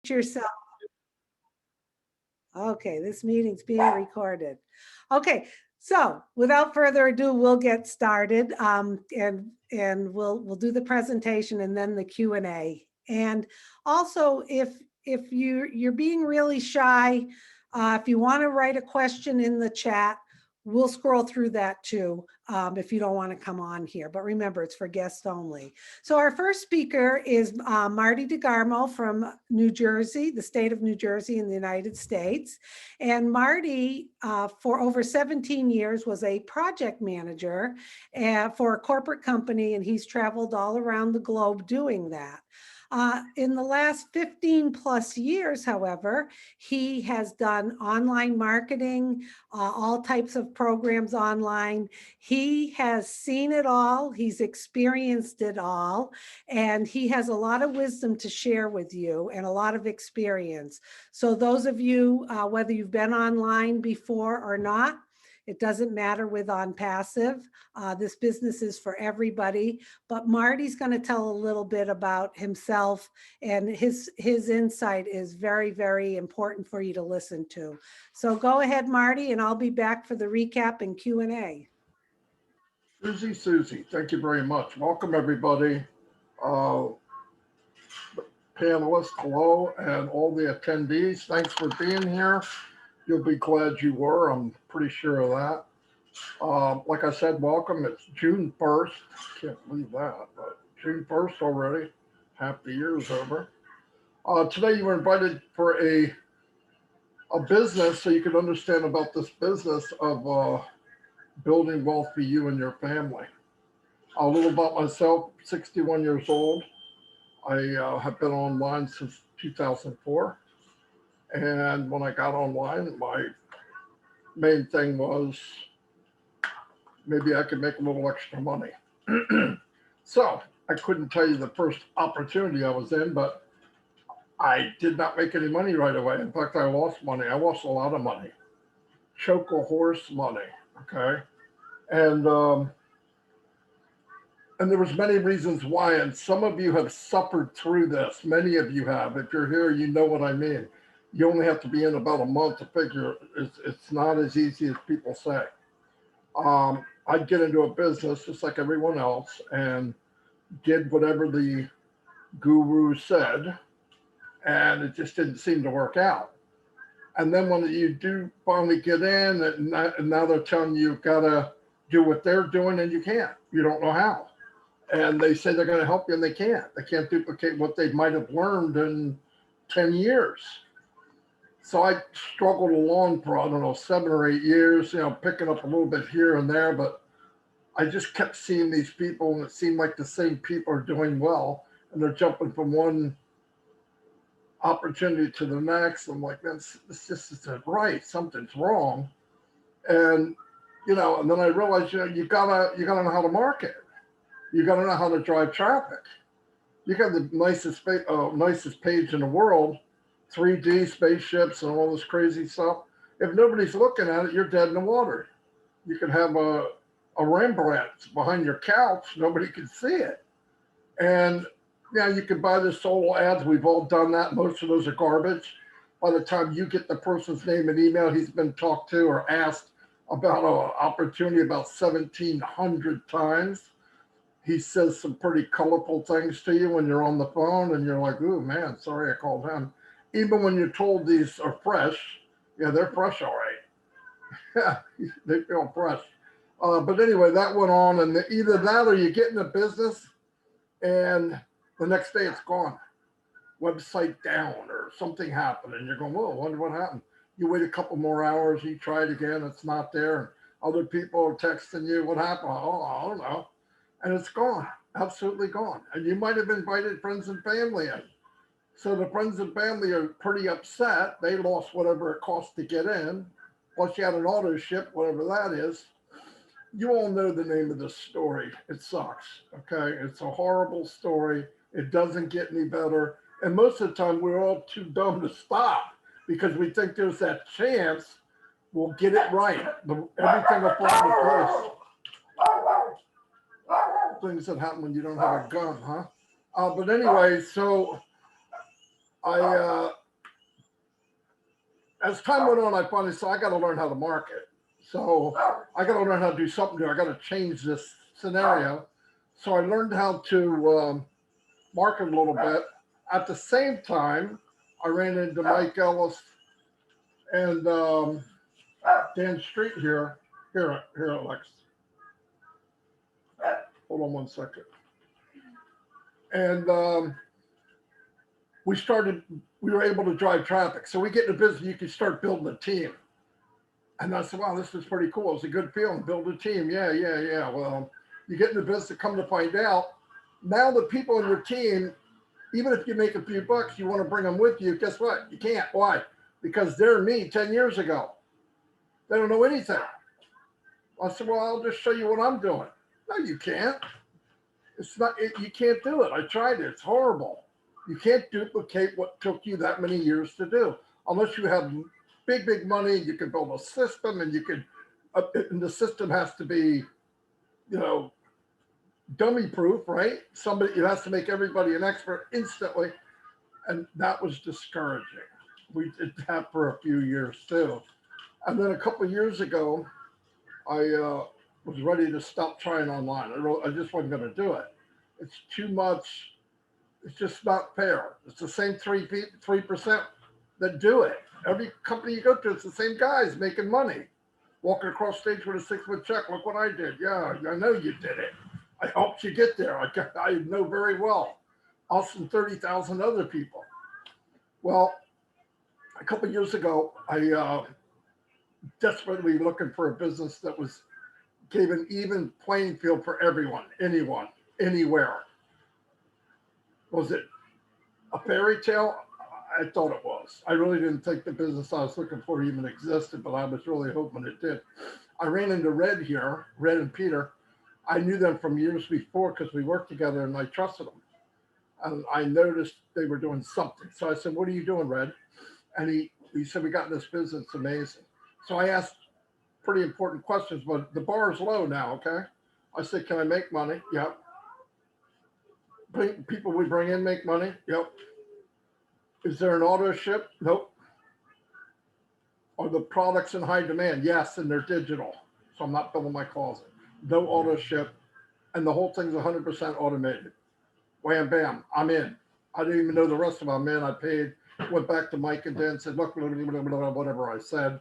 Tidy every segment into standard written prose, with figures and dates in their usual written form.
yourself. Okay, this meeting's being recorded. Okay, so without further ado, we'll get started, and we'll do the presentation and then the Q&A. And also, if you're being really shy, if you want to write a question in the chat, we'll scroll through that too, if you don't want to come on here. But remember, it's for guests only. So our first speaker is Marty DeGarmo from New Jersey, the state of New Jersey in the United States. And Marty, for over 17 years, was a project manager for a corporate company, and he's traveled all around the globe doing that. In the last 15 plus years, however, he has done online marketing, all types of programs online. He has seen it all, he's experienced it all, and he has a lot of wisdom to share with you and a lot of experience. So those of you, whether you've been online before or not, it doesn't matter with OnPassive. This business is for everybody, but Marty's going to tell a little bit about himself, and his insight is very, very important for you to listen to. So go ahead, Marty, and I'll be back for the recap and Q&A. Susie, thank you very much. Welcome, everybody. Panelists, hello, and all the attendees, thanks for being here. You'll be glad you were, I'm pretty sure of that. Like I said, welcome. It's June 1st. Can't believe that, but June 1st already. Half the year is over. Today you were invited for a business so you could understand about this business of building wealth for you and your family. A little about myself, 61 years old. I have been online since 2004. And when I got online, my main thing was maybe I could make a little extra money. So I couldn't tell you the first opportunity I was in, but I did not make any money right away. In fact, I lost money. I lost a lot of money. Choke a horse money, okay? And there was many reasons why, and some of you have suffered through this. Many of you have. If you're here, you know what I mean. You only have to be in about a month to figure it's not as easy as people say. I'd get into a business just like everyone else and did whatever the guru said, and it just didn't seem to work out. And then when you do finally get in, and now they're telling you you've got to do what they're doing, and you can't. You don't know how. And they say they're going to help you, and they can't. They can't duplicate what they might have learned in 10 years. So I struggled along for, I don't know, 7 or 8 years, picking up a little bit here and there, but I just kept seeing these people, and it seemed like the same people are doing well, and they're jumping from one opportunity to the next. I'm like, man, this just isn't right. Something's wrong. And, and then I realized, you gotta know how to market. You got to know how to drive traffic. You got the nicest page in the world, 3D spaceships and all this crazy stuff. If nobody's looking at it, you're dead in the water. You can have a Rembrandt behind your couch. Nobody can see it. And you can buy the solo ads. We've all done that. Most of those are garbage. By the time you get the person's name and email, he's been talked to or asked about an opportunity about 1,700 times. He says some pretty colorful things to you when you're on the phone, and you're like, "Ooh, man, sorry I called him." Even when you're told these are fresh, they're fresh, all right. Yeah, they feel fresh. But anyway, that went on, and either that or you get in the business, and the next day it's gone. Website down, or something happened, and you're going, "Whoa, I wonder what happened." You wait a couple more hours, you try it again, it's not there. Other people are texting you, "What happened?" "Oh, I don't know." And it's gone, absolutely gone. And you might have invited friends and family in. So the friends and family are pretty upset. They lost whatever it cost to get in. Plus you had an auto ship, whatever that is. You all know the name of this story. It sucks, okay? It's a horrible story. It doesn't get any better. And most of the time we're all too dumb to stop because we think there's that chance we'll get it right. Everything will fall into place. Things that happen when you don't have a gun, huh? But anyway, so I as time went on, I finally said, I got to learn how to market. So I got to learn how to do something new. I got to change this scenario. So I learned how to market a little bit. At the same time, I ran into Mike Ellis and Dan Street here, Alex. Hold on one second. And we were able to drive traffic. So we get in the business, you can start building a team. And I said, wow, this is pretty cool. It's a good feeling, build a team. Yeah. Well, you get in the business, come to find out, now the people on your team, even if you make a few bucks, you want to bring them with you. Guess what? You can't. Why? Because they're me 10 years ago. They don't know anything. I said, well, I'll just show you what I'm doing. No, you can't. You can't do it. I tried it. It's horrible. You can't duplicate what took you that many years to do. Unless you have big money, you can build a system and and the system has to be, dummy proof, right? It has to make everybody an expert instantly. And that was discouraging. We did that for a few years too. And then a couple of years ago, I was ready to stop trying online. I just wasn't going to do it. It's too much. It's just not fair. It's the same 3% that do it. Every company you go to, it's the same guys making money. Walking across stage with a 6-foot check. Look what I did. Yeah, I know you did it. I helped you get there. I know very well. Us and 30,000 other people. Well, a couple of years ago, I desperately looking for a business that gave an even playing field for everyone, anyone, anywhere. Was it a fairy tale? I thought it was. I really didn't think the business I was looking for even existed, but I was really hoping it did. I ran into Red here, Red and Peter. I knew them from years before because we worked together and I trusted them. And I noticed they were doing something. So I said, what are you doing, Red? And he said, we got in this business, it's amazing. So I asked pretty important questions, but the bar is low now, okay? I said, can I make money? Yep. People we bring in make money? Yep. Is there an auto ship? Nope. Are the products in high demand? Yes, and they're digital. So I'm not filling my closet. No auto ship. And the whole thing's 100% automated. Wham, bam, I'm in. I didn't even know the rest of them. I'm in. I paid, went back to Mike and Dan, said, look, whatever I said.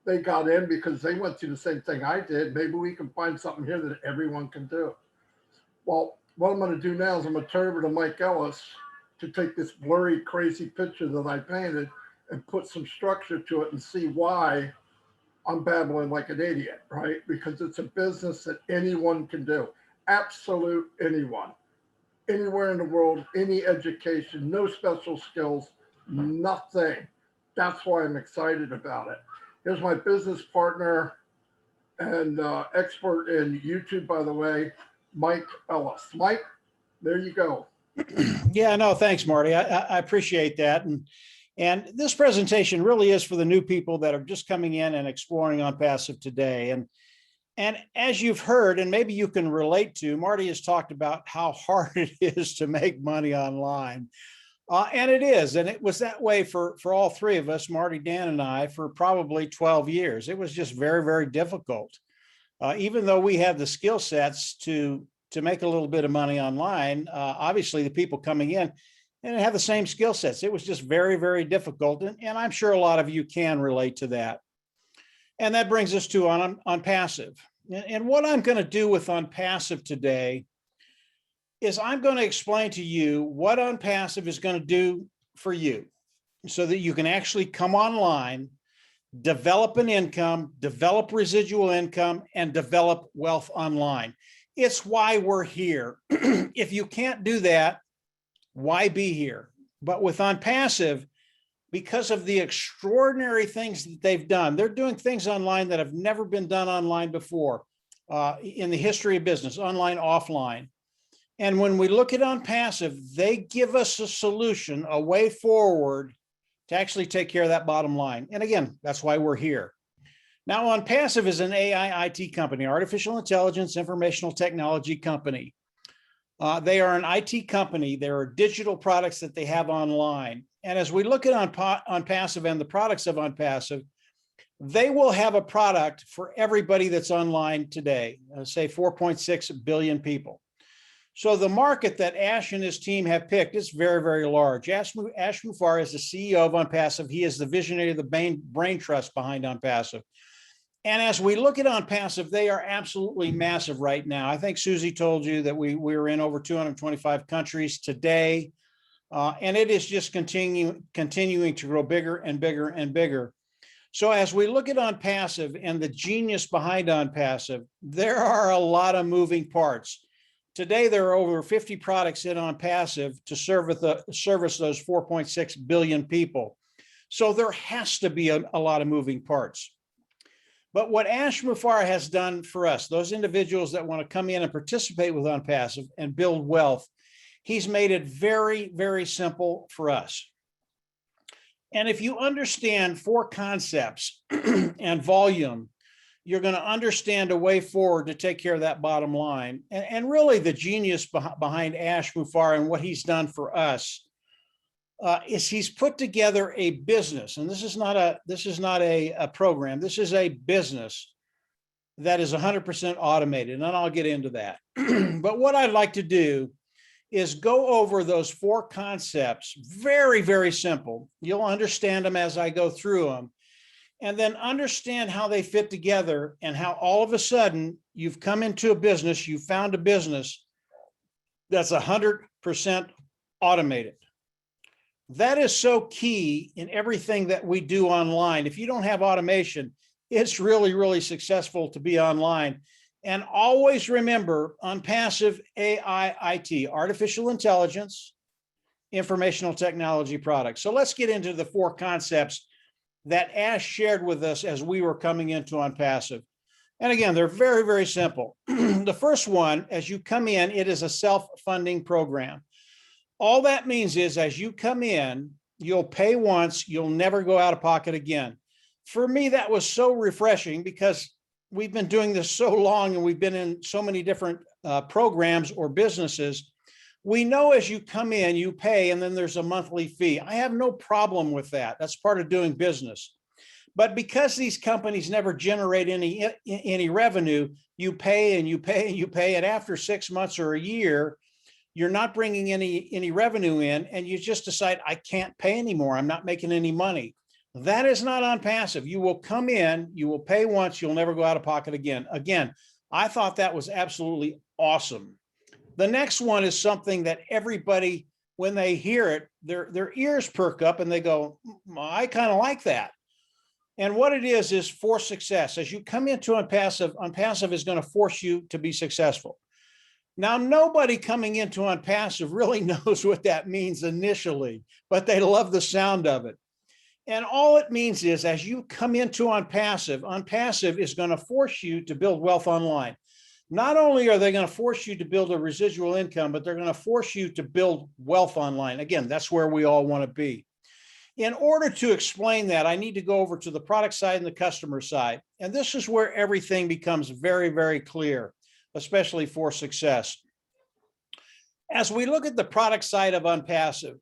They got in because they went through the same thing I did. Maybe we can find something here that everyone can do. Well, what I'm going to do now is I'm going to turn over to Mike Ellis to take this blurry, crazy picture that I painted and put some structure to it and see why I'm babbling like an idiot, right? Because it's a business that anyone can do. Absolute anyone. Anywhere in the world, any education, no special skills, nothing. That's why I'm excited about it. Here's my business partner and expert in YouTube, by the way, Mike Ellis. Mike, there you go. Yeah, no, thanks, Marty. I appreciate that. And this presentation really is for the new people that are just coming in and exploring OnPassive today. And as you've heard, and maybe you can relate to, Marty has talked about how hard it is to make money online. And it is. And it was that way for all three of us, Marty, Dan, and I, for probably 12 years. It was just very, very difficult. Even though we have the skill sets to make a little bit of money online, obviously the people coming in and have the same skill sets. It was just very, very difficult. And I'm sure a lot of you can relate to that. And that brings us to OnPassive. And what I'm going to do with OnPassive today is I'm going to explain to you what OnPassive is going to do for you so that you can actually come online, develop an income, develop residual income, and develop wealth online. It's why we're here. If you can't do that, why be here? But with OnPassive, because of the extraordinary things that they've done, they're doing things online that have never been done online before in the history of business, online, offline. And when we look at OnPassive, they give us a solution, a way forward to actually take care of that bottom line. And again, that's why we're here. Now, OnPassive is an AI IT company, artificial intelligence, informational technology company. They are an IT company. There are digital products that they have online. And as we look at OnPassive and the products of OnPassive, they will have a product for everybody that's online today, say 4.6 billion people. So the market that Ash and his team have picked is very, very large. Ash Mufareh is the CEO of OnPassive. He is the visionary of the brain trust behind OnPassive. And as we look at OnPassive, they are absolutely massive right now. I think Susie told you that we're in over 225 countries today. And it is just continuing to grow bigger and bigger and bigger. So as we look at OnPassive and the genius behind OnPassive, there are a lot of moving parts. Today, there are over 50 products in OnPassive to service those 4.6 billion people. So there has to be a lot of moving parts. But what Ash Mufareh has done for us, those individuals that want to come in and participate with OnPassive and build wealth, he's made it very, very simple for us. And if you understand 4 concepts and volume, you're going to understand a way forward to take care of that bottom line. And really the genius behind Ash Mufareh and what he's done for us is he's put together a business. And this is not a program. This is a business that is 100% automated. And I'll get into that. But what I'd like to do is go over those 4 concepts, very, very simple. You'll understand them as I go through them. And then understand how they fit together and how all of a sudden you've come into a business, you found a business that's 100% automated. That is so key in everything that we do online. If you don't have automation, it's really, really successful to be online. And always remember OnPassive AI IT, artificial intelligence, informational technology products. So let's get into the 4 concepts that Ash shared with us as we were coming into OnPassive. And again, they're very, very simple. The first one, as you come in, it is a self-funding program. All that means is as you come in, you'll pay once, you'll never go out of pocket again. For me, that was so refreshing because we've been doing this so long and we've been in so many different programs or businesses. We know as you come in, you pay, and then there's a monthly fee. I have no problem with that. That's part of doing business. But because these companies never generate any revenue, you pay and you pay and you pay. And after 6 months or a year, you're not bringing any revenue in, and you just decide, I can't pay anymore. I'm not making any money. That is not OnPassive. You will come in, you will pay once, you'll never go out of pocket again. Again, I thought that was absolutely awesome. The next one is something that everybody, when they hear it, their ears perk up and they go, I kind of like that. And what it is for success. As you come into OnPassive, OnPassive is going to force you to be successful. Now, nobody coming into OnPassive really knows what that means initially, but they love the sound of it. And all it means is as you come into OnPassive, OnPassive is going to force you to build wealth online. Not only are they going to force you to build a residual income, but they're going to force you to build wealth online. Again, that's where we all want to be. In order to explain that, I need to go over to the product side and the customer side. And this is where everything becomes very, very clear, especially for success. As we look at the product side of OnPassive,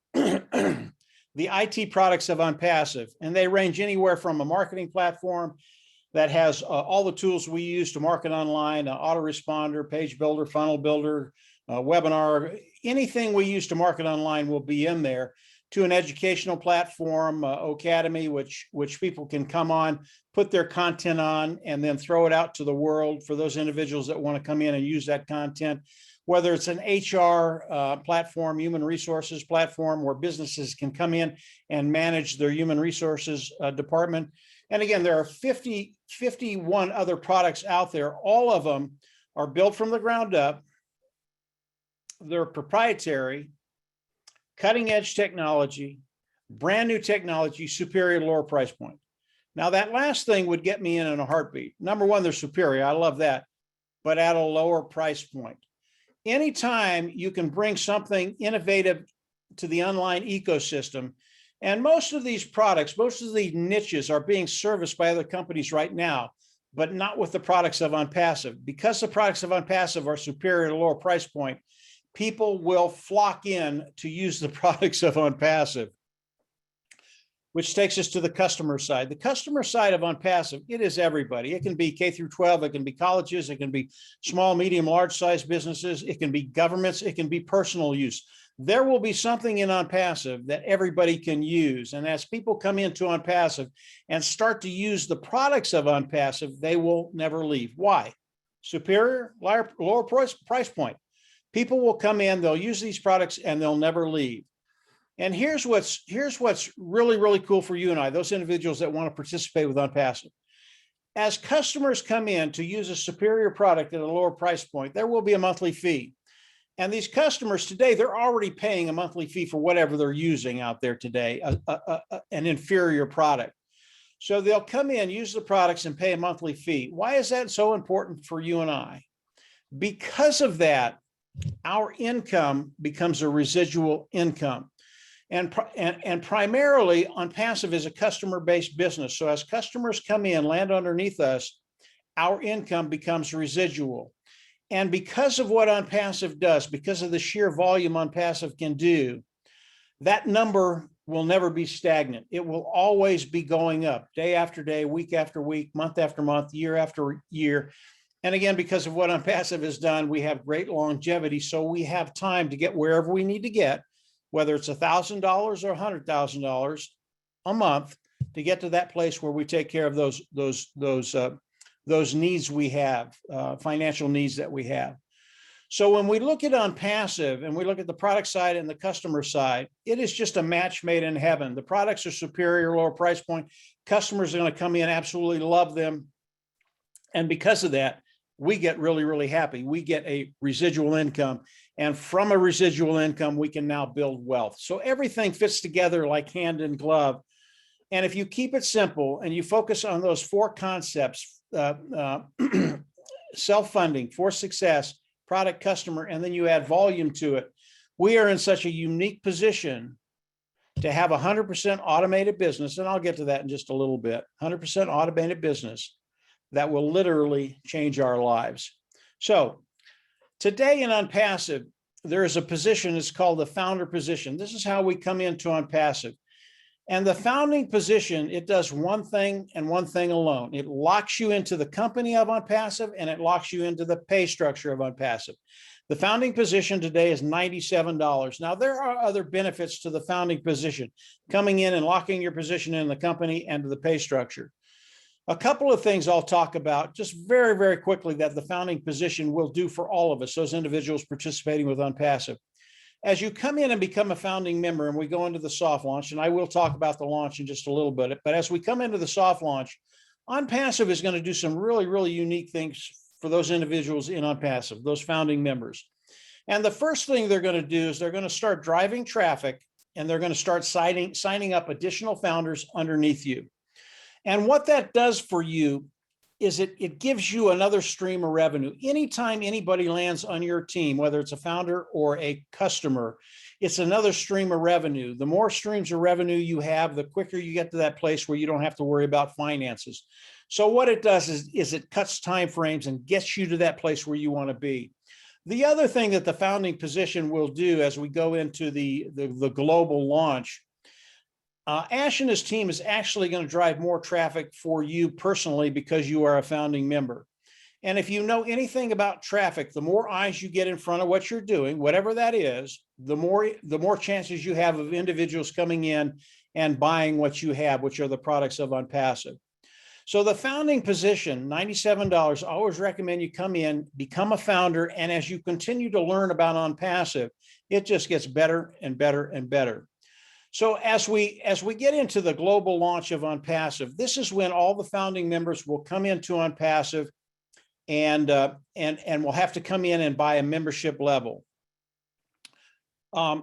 the IT products of OnPassive, and they range anywhere from a marketing platform that has all the tools we use to market online, autoresponder, page builder, funnel builder, webinar, anything we use to market online will be in there, to an educational platform, Academy, which people can come on, put their content on, and then throw it out to the world for those individuals that want to come in and use that content. Whether it's an HR platform, human resources platform, where businesses can come in and manage their human resources department. And again, there are 51 other products out there. All of them are built from the ground up. They're proprietary, cutting edge technology, brand new technology, superior lower price point. Now that last thing would get me in a heartbeat. Number one, they're superior. I love that, but at a lower price point. Anytime you can bring something innovative to the online ecosystem, and most of these products, most of the niches are being serviced by other companies right now, but not with the products of OnPassive. Because the products of OnPassive are superior at a lower price point, people will flock in to use the products of OnPassive. which takes us to the customer side. The customer side of OnPassive, it is everybody. It can be K through 12, it can be colleges, it can be small, medium, large size businesses, it can be governments, it can be personal use. There will be something in OnPassive that everybody can use. And as people come into OnPassive and start to use the products of OnPassive, they will never leave. Why? Superior, lower price point. People will come in, they'll use these products, and they'll never leave. And here's what's really, really cool for you and I, those individuals that want to participate with OnPassive. As customers come in to use a superior product at a lower price point, there will be a monthly fee. And these customers today, they're already paying a monthly fee for whatever they're using out there today, an inferior product. So they'll come in, use the products, and pay a monthly fee. Why is that so important for you and I? Because of that, our income becomes a residual income. And primarily, OnPassive is a customer-based business. So as customers come in, land underneath us, our income becomes residual. And because of what OnPassive does, because of the sheer volume OnPassive can do, that number will never be stagnant. It will always be going up day after day, week after week, month after month, year after year. And again, because of what OnPassive has done, we have great longevity. So we have time to get wherever we need to get, whether it's $1,000 or $100,000 a month, to get to that place where we take care of those needs we have, financial needs that we have. So when we look at OnPassive and we look at the product side and the customer side, it is just a match made in heaven. The products are superior, lower price point. Customers are going to come in, absolutely love them. And because of that, we get really, really happy. We get a residual income. And from a residual income, we can now build wealth. So everything fits together like hand in glove. And if you keep it simple and you focus on those four concepts, self-funding, for success, product, customer, and then you add volume to it, we are in such a unique position to have 100% automated business. And I'll get to that in just a little bit. 100% automated business that will literally change our lives. So today in OnPassive, there is a position, it's called the founder position. This is how we come into OnPassive. And the founding position, it does one thing and one thing alone. It locks you into the company of OnPassive, and it locks you into the pay structure of OnPassive. The founding position today is $97. Now, there are other benefits to the founding position, coming in and locking your position in the company and to the pay structure. A couple of things I'll talk about just very, very quickly that the founding position will do for all of us, those individuals participating with OnPassive. As you come in and become a founding member, and we go into the soft launch, and I will talk about the launch in just a little bit, but as we come into the soft launch, OnPassive is going to do some really, really unique things for those individuals in OnPassive, those founding members. And the first thing they're going to do is they're going to start driving traffic, and they're going to start signing up additional founders underneath you. And what that does for you is it gives you another stream of revenue. Anytime anybody lands on your team, whether it's a founder or a customer, it's another stream of revenue. The more streams of revenue you have, the quicker you get to that place where you don't have to worry about finances. So what it does is it cuts time frames and gets you to that place where you want to be. The other thing that the founding position will do as we go into the global launch, Ash and his team is actually going to drive more traffic for you personally because you are a founding member. And if you know anything about traffic, the more eyes you get in front of what you're doing, whatever that is, the more chances you have of individuals coming in and buying what you have, which are the products of OnPassive. So the founding position, $97, I always recommend you come in, become a founder, and as you continue to learn about OnPassive, it just gets better and better and better. So as we get into the global launch of OnPassive, this is when all the founding members will come into OnPassive and will have to come in and buy a membership level.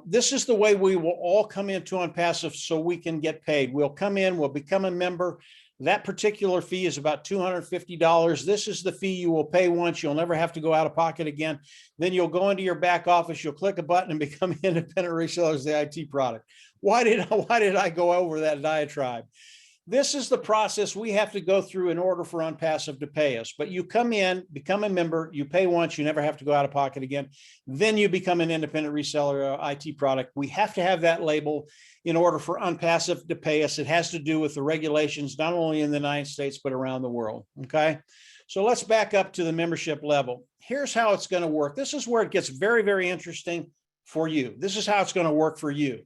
This is the way we will all come into OnPassive so we can get paid. We'll come in, we'll become a member. That particular fee is about $250. This is the fee you will pay once. You'll never have to go out of pocket again. Then you'll go into your back office, you'll click a button and become independent resellers of the IT product. Why did I go over that diatribe? This is the process we have to go through in order for OnPassive to pay us. But you come in, become a member, you pay once, you never have to go out of pocket again. Then you become an independent reseller of IT product. We have to have that label in order for OnPassive to pay us. It has to do with the regulations, not only in the United States, but around the world. Okay. So let's back up to the membership level. Here's how it's going to work. This is where it gets very, very interesting for you. This is how it's going to work for you.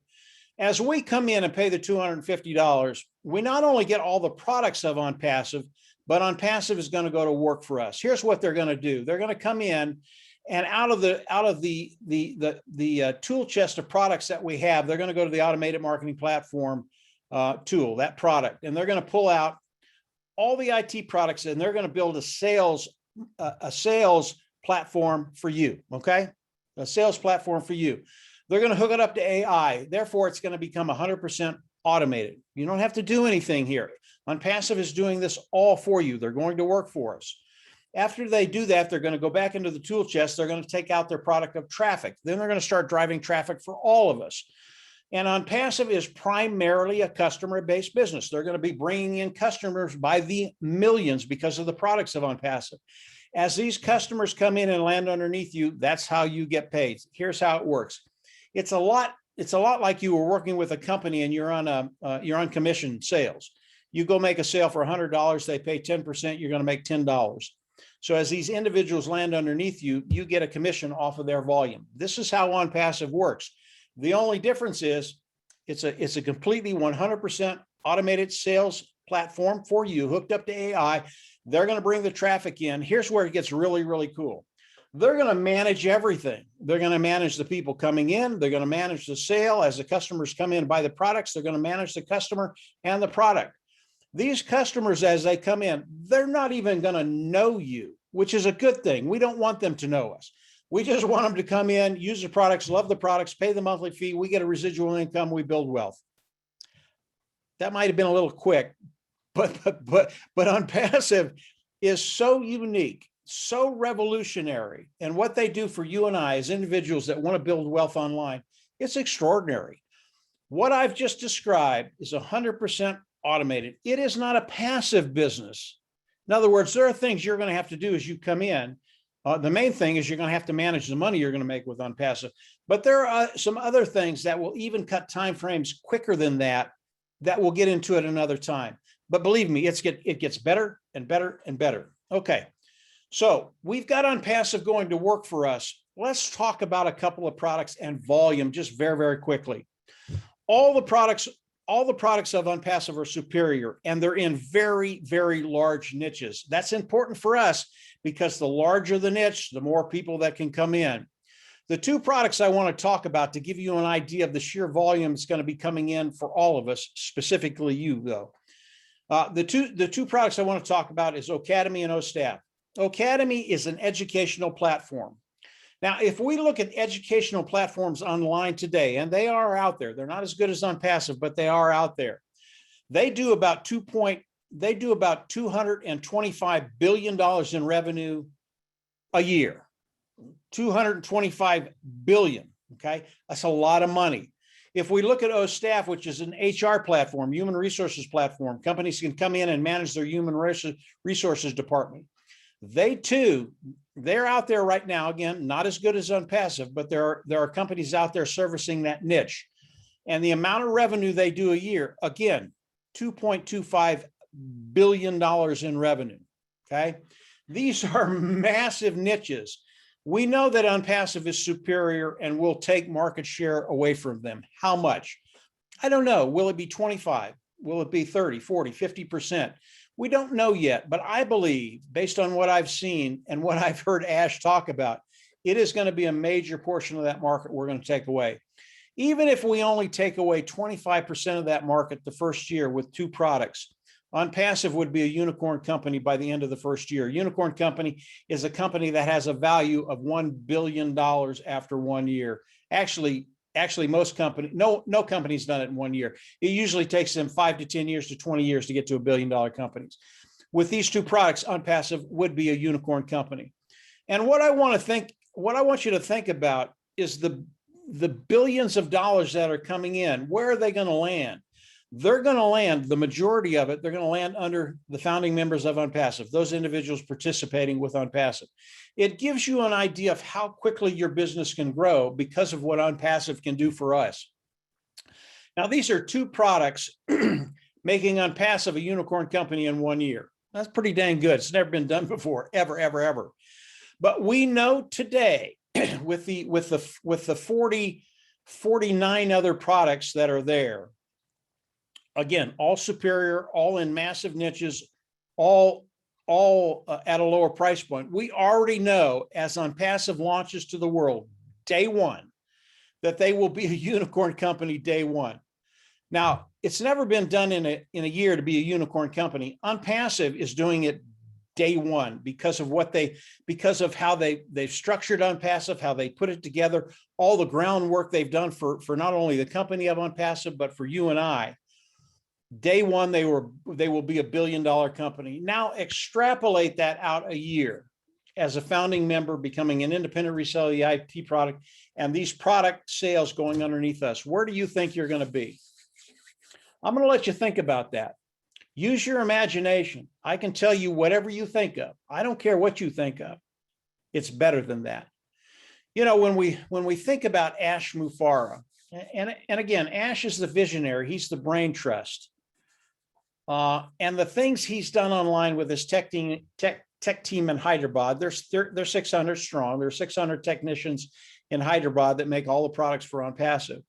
As we come in and pay the $250, we not only get all the products of OnPassive, but OnPassive is going to go to work for us. Here's what they're going to do. They're going to come in and out of the tool chest of products that we have, they're going to go to the automated marketing platform tool, that product, and they're going to pull out all the IT products and they're going to build a sales platform for you. Okay. A sales platform for you. They're going to hook it up to AI. Therefore, it's going to become 100% automated. You don't have to do anything here. OnPassive is doing this all for you. They're going to work for us. After they do that, they're going to go back into the tool chest. They're going to take out their product of traffic. Then they're going to start driving traffic for all of us. And OnPassive is primarily a customer-based business. They're going to be bringing in customers by the millions because of the products of OnPassive. As these customers come in and land underneath you, that's how you get paid. Here's how it works. It's a lot like you were working with a company and you're on commission sales. You go make a sale for $100, they pay 10%, you're going to make $10. So as these individuals land underneath you, you get a commission off of their volume. This is how OnPassive works. The only difference is it's a completely 100% automated sales platform for you, hooked up to AI. They're going to bring the traffic in. Here's where it gets really, really cool. They're going to manage everything. They're going to manage the people coming in. They're going to manage the sale. As the customers come in and buy the products, they're going to manage the customer and the product. These customers, as they come in, they're not even going to know you, which is a good thing. We don't want them to know us. We just want them to come in, use the products, love the products, pay the monthly fee. We get a residual income. We build wealth. That might have been a little quick, but OnPassive is so unique, so revolutionary, and what they do for you and I as individuals that want to build wealth online, it's extraordinary. What I've just described is 100% automated. It is not a passive business. In other words, there are things you're going to have to do as you come in. The main thing is you're going to have to manage the money you're going to make with OnPassive, but there are some other things that will even cut time frames quicker than that we'll get into at another time. But believe me, it gets better and better and better. Okay. So we've got OnPassive going to work for us. Let's talk about a couple of products and volume just very, very quickly. All the products of OnPassive are superior, and they're in very, very large niches. That's important for us because the larger the niche, the more people that can come in. The two products I want to talk about to give you an idea of the sheer volume that's going to be coming in for all of us, specifically you though. The two products I want to talk about is Ocademy and OStaff. Ocademy is an educational platform. Now, if we look at educational platforms online today, and they are out there, they're not as good as OnPassive, but they are out there. They do about $225 billion in revenue a year. 225 billion. Okay, that's a lot of money. If we look at OStaff, which is an HR platform, human resources platform, companies can come in and manage their human resources department. They're out there right now, again, not as good as OnPassive, but there are companies out there servicing that niche. And the amount of revenue they do a year, again, $2.25 billion in revenue, okay? These are massive niches. We know that OnPassive is superior and will take market share away from them. How much? I don't know. Will it be 25? Will it be 30, 40, 50%? We don't know yet, but I believe, based on what I've seen and what I've heard Ash talk about, it is going to be a major portion of that market we're going to take away. Even if we only take away 25% of that market the first year with two products, OnPassive would be a unicorn company by the end of the first year. Unicorn company is a company that has a value of $1 billion after 1 year. Actually, most companies, no company's done it in 1 year. It usually takes them 5 to 10 years to 20 years to get to $1 billion companies. With these two products, OnPassive would be a unicorn company. And what I want you to think about is the billions of dollars that are coming in. Where are they going to land? they're going to land, the majority of it, they're going to land under the founding members of OnPassive, those individuals participating with OnPassive. It gives you an idea of how quickly your business can grow because of what OnPassive can do for us. Now, these are two products making OnPassive a unicorn company in 1 year. That's pretty dang good. It's never been done before, ever, ever, ever. But we know today with the 49 other products that are there, again, all superior, all in massive niches, all at a lower price point. We already know as OnPassive launches to the world day one, that they will be a unicorn company day one. Now, it's never been done in a year to be a unicorn company. OnPassive is doing it day one because of how they've structured OnPassive, how they put it together, all the groundwork they've done for not only the company of OnPassive, but for you and I. Day one, they will be $1 billion company. Now extrapolate that out a year as a founding member, becoming an independent reseller of the IT product, and these product sales going underneath us. Where do you think you're going to be? I'm going to let you think about that. Use your imagination. I can tell you whatever you think of. I don't care what you think of. It's better than that. You know, when we think about Ash Mufareh, and again, Ash is the visionary. He's the brain trust. And the things he's done online with his tech team in Hyderabad, they're 600 strong. There's 600 technicians in Hyderabad that make all the products for OnPassive.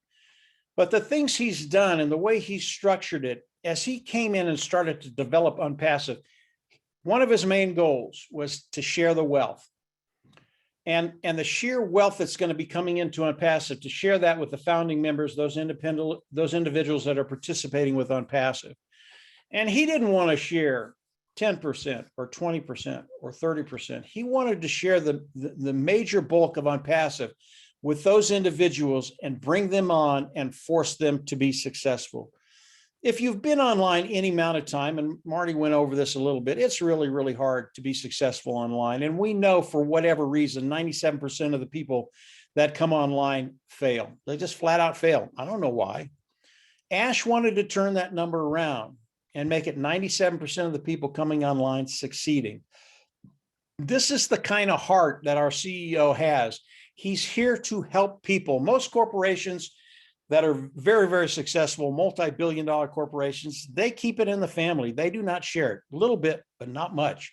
But the things he's done and the way he's structured it, as he came in and started to develop OnPassive, one of his main goals was to share the wealth. And the sheer wealth that's going to be coming into OnPassive, to share that with the founding members, those individuals that are participating with OnPassive. And he didn't want to share 10% or 20% or 30%. He wanted to share the major bulk of OnPassive with those individuals and bring them on and force them to be successful. If you've been online any amount of time, and Marty went over this a little bit, it's really, really hard to be successful online. And we know for whatever reason, 97% of the people that come online fail. They just flat out fail. I don't know why. Ash wanted to turn that number around and make it 97% of the people coming online succeeding. This is the kind of heart that our CEO has. He's here to help people. Most corporations that are very, very successful, multi-billion-dollar corporations, they keep it in the family. They do not share it. A little bit, but not much.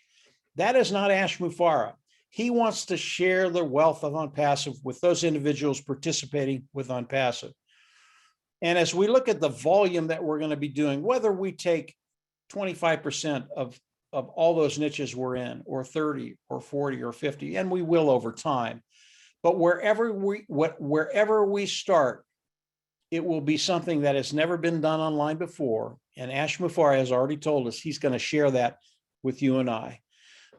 That is not Ash Mufareh. He wants to share the wealth of OnPassive with those individuals participating with OnPassive. And as we look at the volume that we're going to be doing, whether we take 25% of all those niches we're in, or 30 or 40 or 50, and we will over time, but wherever we start, it will be something that has never been done online before. And Ash Mufareh has already told us he's going to share that with you and I.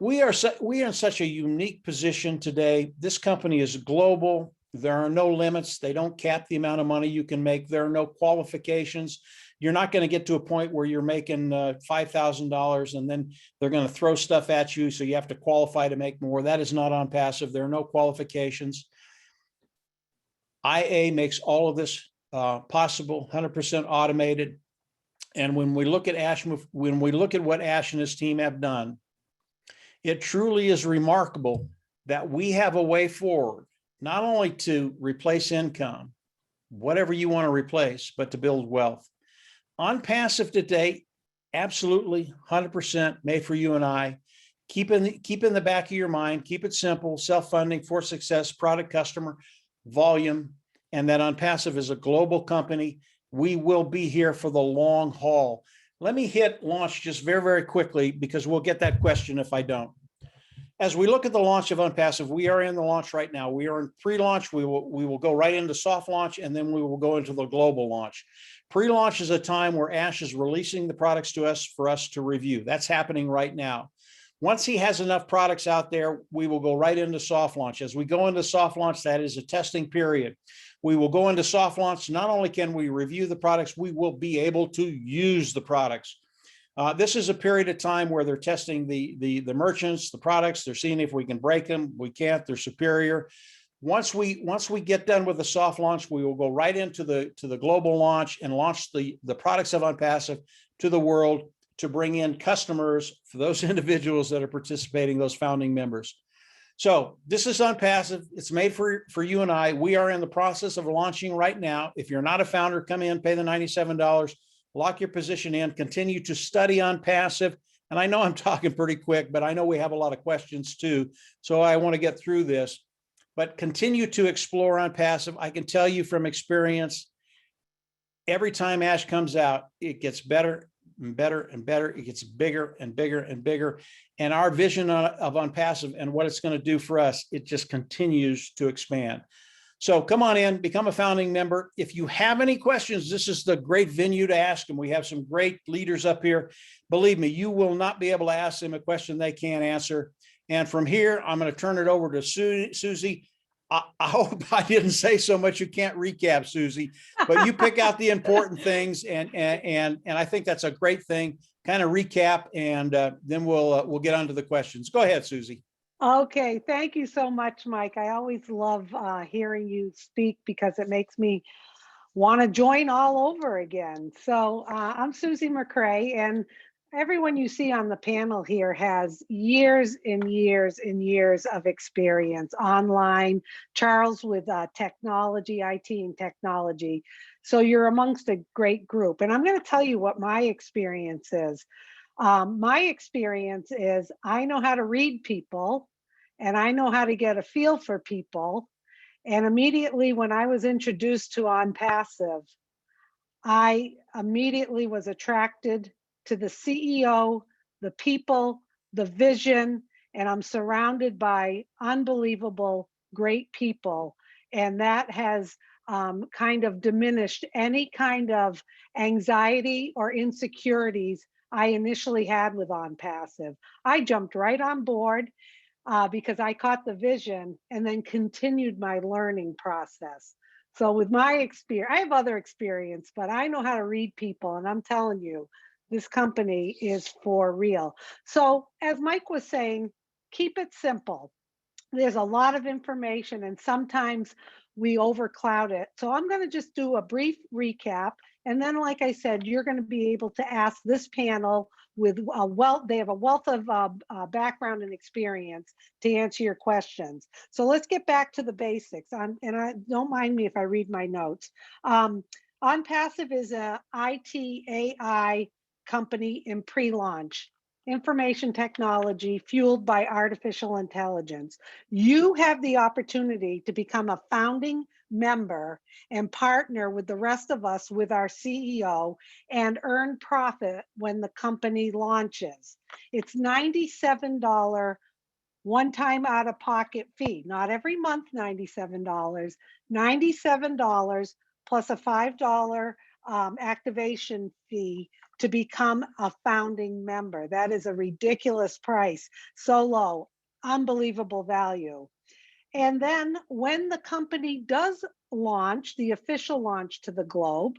We are in such a unique position today. This company is global. There are no limits. They don't cap the amount of money you can make. There are no qualifications. You're not going to get to a point where you're making $5,000 and then they're going to throw stuff at you, so you have to qualify to make more. That is not OnPassive. There are no qualifications. IA makes all of this possible, 100% automated. And when we look at what Ash and his team have done, it truly is remarkable that we have a way forward, not only to replace income, whatever you want to replace, but to build wealth. OnPassive today, absolutely 100% made for you and I. Keep in the back of your mind, keep it simple, self-funding for success, product, customer, volume, and that OnPassive is a global company. We will be here for the long haul. Let me hit launch just very, very quickly, because we'll get that question if I don't. As we look at the launch of OnPassive, we are in the launch right now. We are in pre-launch. We will go right into soft launch, and then we will go into the global launch. Pre-launch is a time where Ash is releasing the products to us for us to review. That's happening right now. Once he has enough products out there, we will go right into soft launch. As we go into soft launch, that is a testing period. We will go into soft launch. Not only can we review the products, we will be able to use the products. This is a period of time where they're testing the merchants, the products. They're seeing if we can break them. We can't. They're superior. Once we get done with the soft launch, we will go right into the global launch and launch the products of OnPassive to the world to bring in customers for those individuals that are participating, those founding members. So this is OnPassive. It's made for you and I. We are in the process of launching right now. If you're not a founder, come in, pay the $97, lock your position in, continue to study OnPassive. And I know I'm talking pretty quick, but I know we have a lot of questions too. So I want to get through this, but continue to explore OnPassive. I can tell you from experience, every time Ash comes out, it gets better and better and better. It gets bigger and bigger and bigger. And our vision of OnPassive and what it's going to do for us, it just continues to expand. So come on in, become a founding member. If you have any questions, this is the great venue to ask them. We have some great leaders up here. Believe me, you will not be able to ask them a question they can't answer. And from here, I'm going to turn it over to Susie. I hope I didn't say so much you can't recap, Susie, but you pick out the important things, and I think that's a great thing. Kind of recap, and then we'll get on to the questions. Go ahead, Susie. Okay, thank you so much, Mike. I always love hearing you speak because it makes me want to join all over again. So I'm Susie McCrae, and everyone you see on the panel here has years and years and years of experience online. Charles with technology, IT and technology. So you're amongst a great group. And I'm going to tell you what my experience is. My experience is I know how to read people, and I know how to get a feel for people. And immediately when I was introduced to OnPassive, I immediately was attracted to the CEO, the people, the vision, and I'm surrounded by unbelievable, great people. And that has kind of diminished any kind of anxiety or insecurities I initially had with OnPassive. I jumped right on board because I caught the vision and then continued my learning process. So with my experience, I have other experience, but I know how to read people, and I'm telling you, this company is for real. So as Mike was saying, keep it simple. There's a lot of information, and sometimes we overcloud it. So I'm going to just do a brief recap. And then, like I said, you're going to be able to ask this panel with a wealth, they have a wealth of background and experience to answer your questions. So let's get back to the basics. And I don't mind me if I read my notes. OnPassive is a IT AI company in pre-launch. Information technology fueled by artificial intelligence. You have the opportunity to become a founding member and partner with the rest of us with our CEO and earn profit when the company launches. It's $97 one-time out-of-pocket fee, not every month, $97, $97 plus a $5 activation fee to become a founding member. That is a ridiculous price, so low, unbelievable value. And then when the company does launch, the official launch to the globe,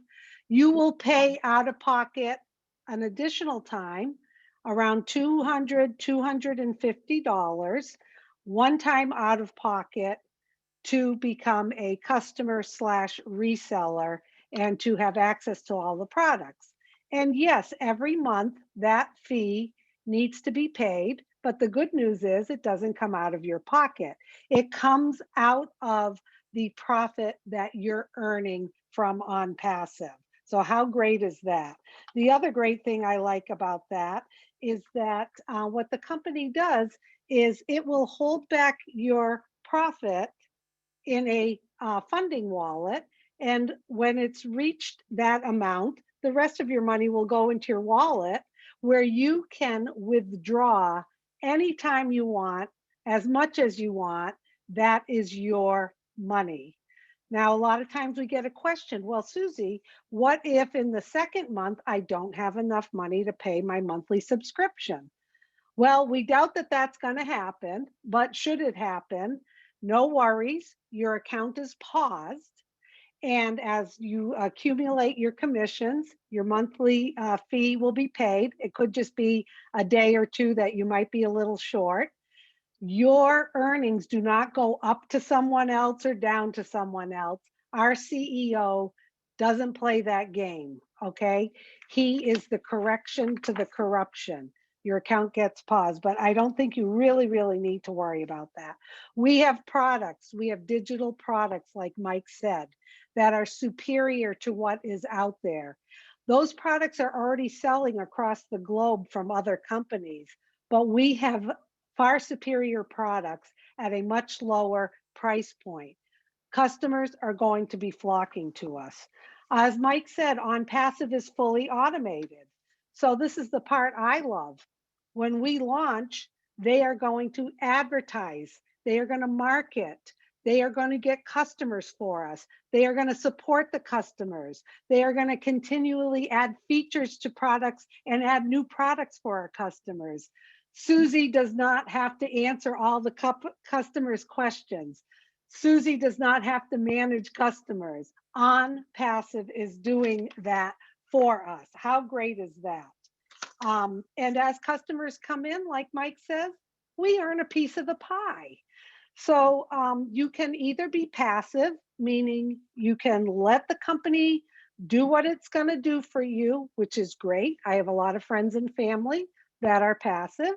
you will pay out of pocket an additional time, around $200, $250, one time out of pocket to become a customer slash reseller and to have access to all the products. And yes, every month that fee needs to be paid. But the good news is it doesn't come out of your pocket. It comes out of the profit that you're earning from OnPassive. So how great is that? The other great thing I like about that is that what the company does is it will hold back your profit in a funding wallet. And when it's reached that amount, the rest of your money will go into your wallet where you can withdraw anytime you want, as much as you want. That is your money. Now, a lot of times we get a question, well, Susie, what if in the second month I don't have enough money to pay my monthly subscription? Well, we doubt that that's going to happen, but should it happen, no worries, your account is paused. And as you accumulate your commissions, your monthly fee will be paid. It could just be a day or two that you might be a little short. Your earnings do not go up to someone else or down to someone else. Our CEO doesn't play that game, okay? He is the correction to the corruption. Your account gets paused, but I don't think you really need to worry about that. We have products, we have digital products, like Mike said, that are superior to what is out there. Those products are already selling across the globe from other companies, but we have far superior products at a much lower price point. Customers are going to be flocking to us. As Mike said, OnPassive is fully automated. So this is the part I love. When we launch, they are going to advertise, they are going to market, they are going to get customers for us, they are going to support the customers, they are going to continually add features to products and add new products for our customers. Susie does not have to answer all the customers' questions. Susie does not have to manage customers. OnPassive is doing that for us. How great is that? And as customers come in, like Mike says, we earn a piece of the pie. So you can either be passive, meaning you can let the company do what it's going to do for you, which is great. I have a lot of friends and family that are passive,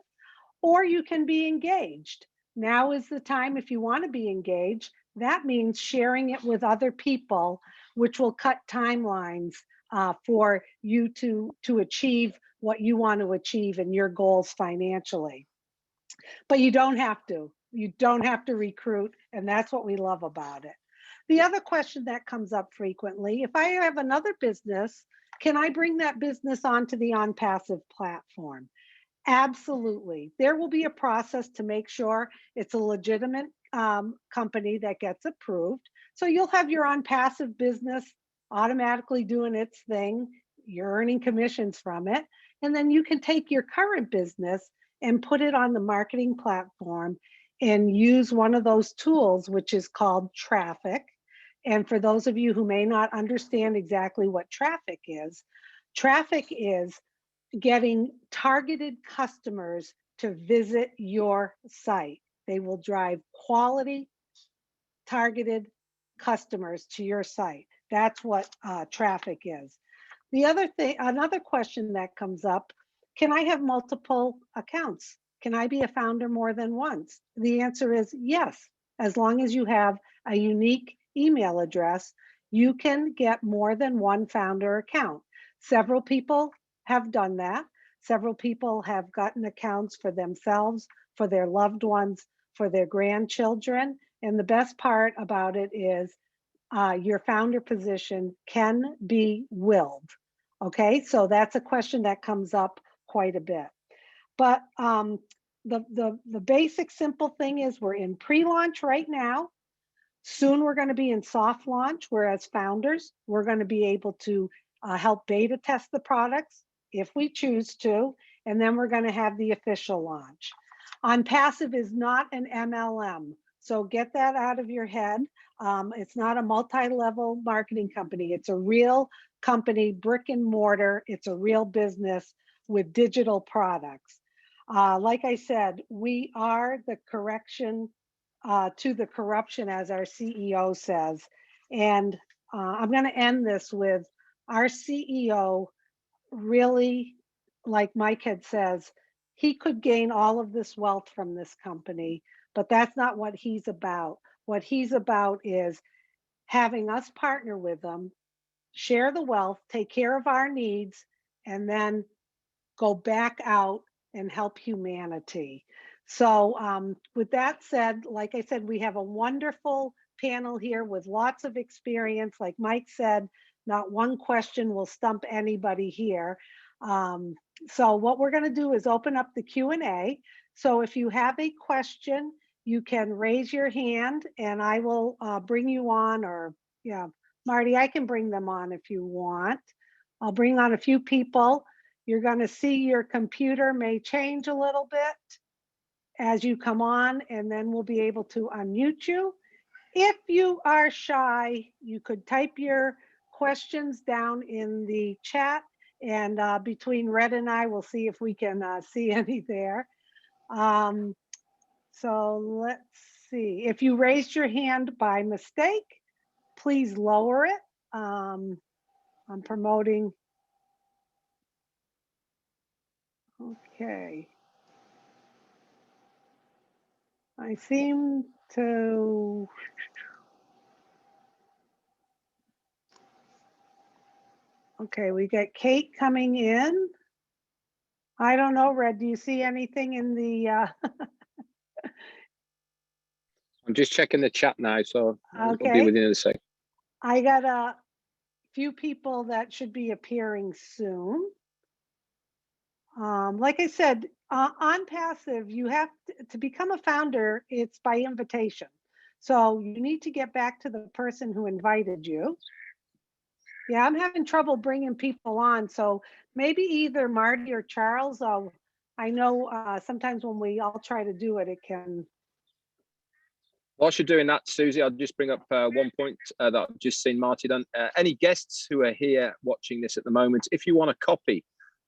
or you can be engaged. Now is the time if you want to be engaged. That means sharing it with other people, which will cut timelines for you to achieve what you want to achieve and your goals financially. But you don't have to. You don't have to recruit, and that's what we love about it. The other question that comes up frequently, if I have another business, can I bring that business onto the OnPassive platform? Absolutely. There will be a process to make sure it's a legitimate company that gets approved. So you'll have your OnPassive business automatically doing its thing. You're earning commissions from it. And then you can take your current business and put it on the marketing platform and use one of those tools, which is called traffic. And for those of you who may not understand exactly what traffic is getting targeted customers to visit your site. They will drive quality, targeted customers to your site. That's what traffic is. The other thing, another question that comes up, can I have multiple accounts? Can I be a founder more than once? The answer is yes. As long as you have a unique email address, you can get more than one founder account. Several people have done that. Several people have gotten accounts for themselves, for their loved ones, for their grandchildren. And the best part about it is your founder position can be willed. Okay, so that's a question that comes up quite a bit. But the basic simple thing is we're in pre-launch right now. Soon we're going to be in soft launch, where as founders, we're going to be able to help beta test the products if we choose to, and then we're going to have the official launch. OnPassive is not an MLM, so get that out of your head. It's not a multi-level marketing company. It's a real company, brick and mortar. It's a real business with digital products. Like I said, we are the correction to the corruption, as our CEO says. And I'm going to end this with our CEO really, like Mike had says, he could gain all of this wealth from this company, but that's not what he's about. What he's about is having us partner with them, share the wealth, take care of our needs, and then go back out and help humanity. So with that said, like I said, we have a wonderful panel here with lots of experience. Like Mike said, not one question will stump anybody here. So what we're going to do is open up the Q&A. So if you have a question, you can raise your hand and I will bring you on, or yeah, Marty, I can bring them on if you want. I'll bring on a few people. You're going to see your computer may change a little bit as you come on, and then we'll be able to unmute you. If you are shy, you could type your questions down in the chat, and between Red and I, we'll see if we can see any there. So let's see. If you raised your hand by mistake, please lower it. I'm promoting. Okay. I seem to. Okay, we got Kate coming in. I don't know, Red, do you see anything in the, I'm just checking the chat now, so I'll be okay. with you in a sec. I got a few people that should be appearing soon. Like I said, on Passive, you have to become a founder, it's by invitation. So you need to get back to the person who invited you. Yeah, I'm having trouble bringing people on. So maybe either Marty or Charles. I know sometimes when we all try to do it, it can. Whilst you're doing that, Susie, I'll just bring up one point that I've just seen Marty done. Any guests who are here watching this at the moment, if you want a copy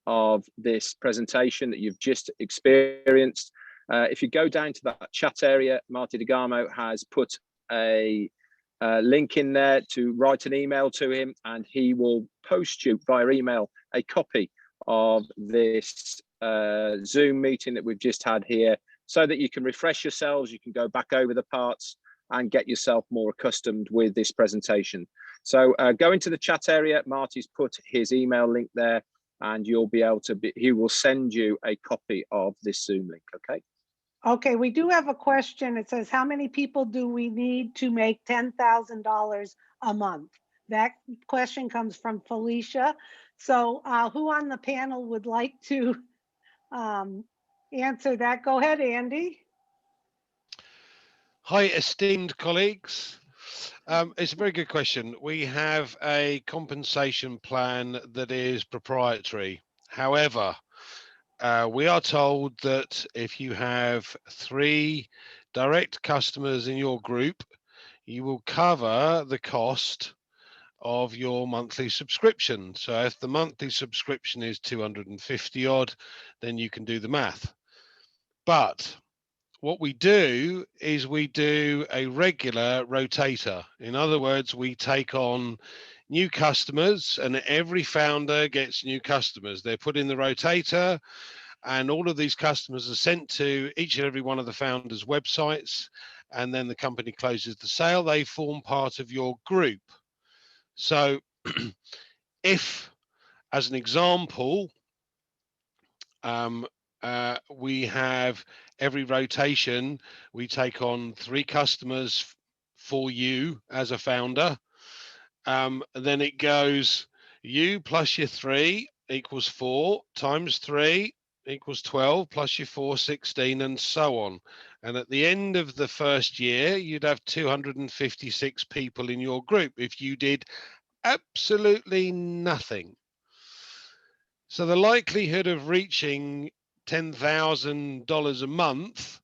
of this presentation that you've just experienced, if you go down to that chat area, Marty DeGarmo has put a link in there to write an email to him, and he will post you via email a copy of this Zoom meeting that we've just had here, so that you can refresh yourselves, you can go back over the parts and get yourself more accustomed with this presentation. So go into the chat area, Marty's put his email link there, and you'll be able to, he will send you a copy of this Zoom link, okay? Okay, we do have a question. It says, how many people do we need to make $10,000 a month? That question comes from Felicia. So who on the panel would like to answer that? Go ahead, Andy. Hi, esteemed colleagues. It's a very good question. We have a compensation plan that is proprietary. However, we are told that if you have 3 direct customers in your group, you will cover the cost of your monthly subscription. So if the monthly subscription is 250 odd, then you can do the math. But what we do is we do a regular rotator. In other words, we take on new customers, and every founder gets new customers. They're put in the rotator, and all of these customers are sent to each and every one of the founders' websites, and then the company closes the sale. They form part of your group. So if, as an example, we have every rotation, we take on 3 customers for you as a founder. Then it goes you plus your 3 equals 4 times 3 equals 12 plus your 4, 16, and so on. And at the end of the first year, you'd have 256 people in your group if you did absolutely nothing. So the likelihood of reaching $10,000 a month,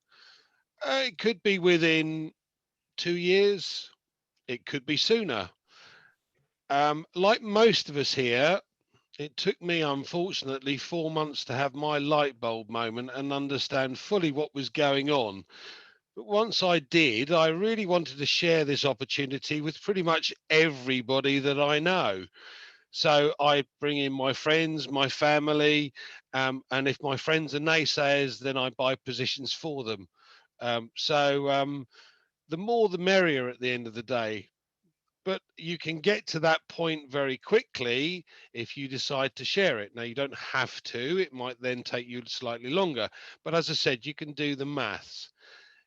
it could be within 2 years, it could be sooner. Like most of us here, it took me, unfortunately, 4 months to have my light bulb moment and understand fully what was going on. But once I did, I really wanted to share this opportunity with pretty much everybody that I know. So I bring in my friends, my family, and if my friends are naysayers, then I buy positions for them. The more the merrier at the end of the day. But you can get to that point very quickly if you decide to share it. Now, you don't have to. It might then take you slightly longer. But as I said, you can do the maths.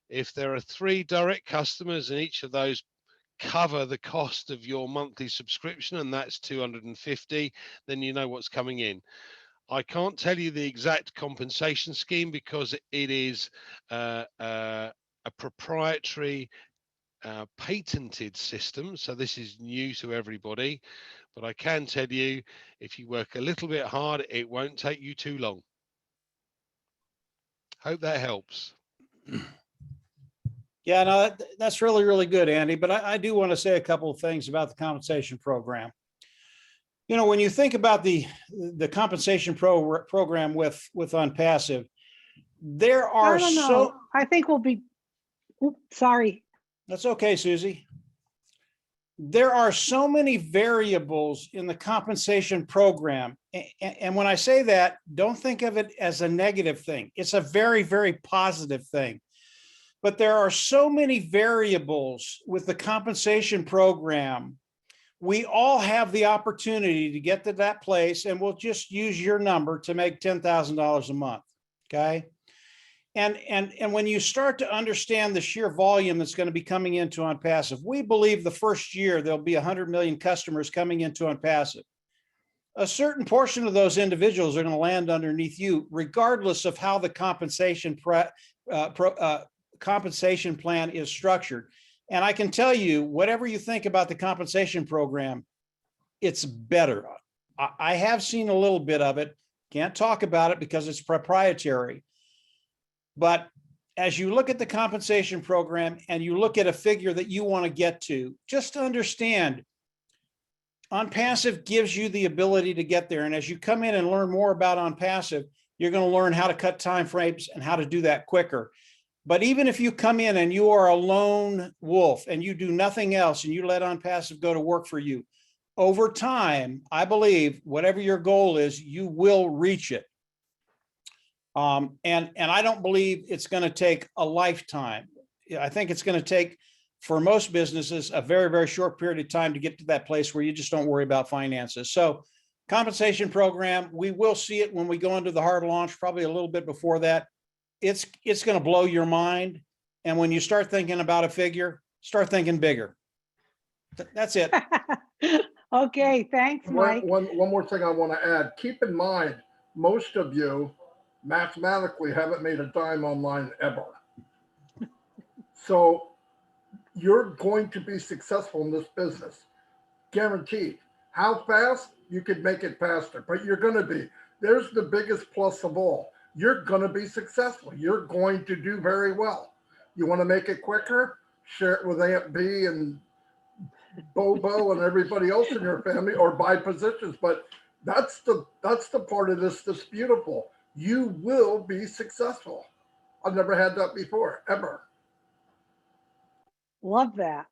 If there are 3 direct customers and each of those cover the cost of your monthly subscription, and that's 250, then you know what's coming in. I can't tell you the exact compensation scheme because it is a proprietary patented system, so this is new to everybody, but I can tell you, if you work a little bit hard, it won't take you too long. Hope that helps. Yeah, no, that's really, really good, Andy. But I do want to say a couple of things about the compensation program. You know, when you think about the compensation program with OnPassive, there I are don't know. so, I think we'll be, oops, sorry. that's okay, Susie. There are so many variables in the compensation program. And when I say that, don't think of it as a negative thing. It's a very, very positive thing. But there are so many variables with the compensation program. We all have the opportunity to get to that place, and we'll just use your number to make $10,000 a month. Okay. And when you start to understand the sheer volume that's going to be coming into OnPassive, we believe the first year there'll be 100 million customers coming into OnPassive. A certain portion of those individuals are going to land underneath you, regardless of how the compensation compensation plan is structured. And I can tell you, whatever you think about the compensation program, it's better. I have seen a little bit of it. Can't talk about it because it's proprietary. But as you look at the compensation program and you look at a figure that you want to get to, just to understand, OnPassive gives you the ability to get there. And as you come in and learn more about OnPassive, you're going to learn how to cut time frames and how to do that quicker. But even if you come in and you are a lone wolf and you do nothing else and you let OnPassive go to work for you, over time, I believe whatever your goal is, you will reach it. And I don't believe it's going to take a lifetime. I think it's going to take, for most businesses, a very, very short period of time to get to that place where you just don't worry about finances. So compensation program, we will see it when we go into the hard launch, probably a little bit before that. It's going to blow your mind. And when you start thinking about a figure, start thinking bigger. That's it. Okay, thanks, Mike. One more thing I want to add. Keep in mind, most of you mathematically haven't made a dime online ever. So you're going to be successful in this business, guaranteed. How fast? You could make it faster, but you're going to be. There's the biggest plus of all. You're going to be successful. You're going to do very well. You want to make it quicker? Share it with Aunt B and Bobo and everybody else in your family, or buy positions. But that's the part of this that's beautiful. You will be successful. I've never had that before, ever. Love that.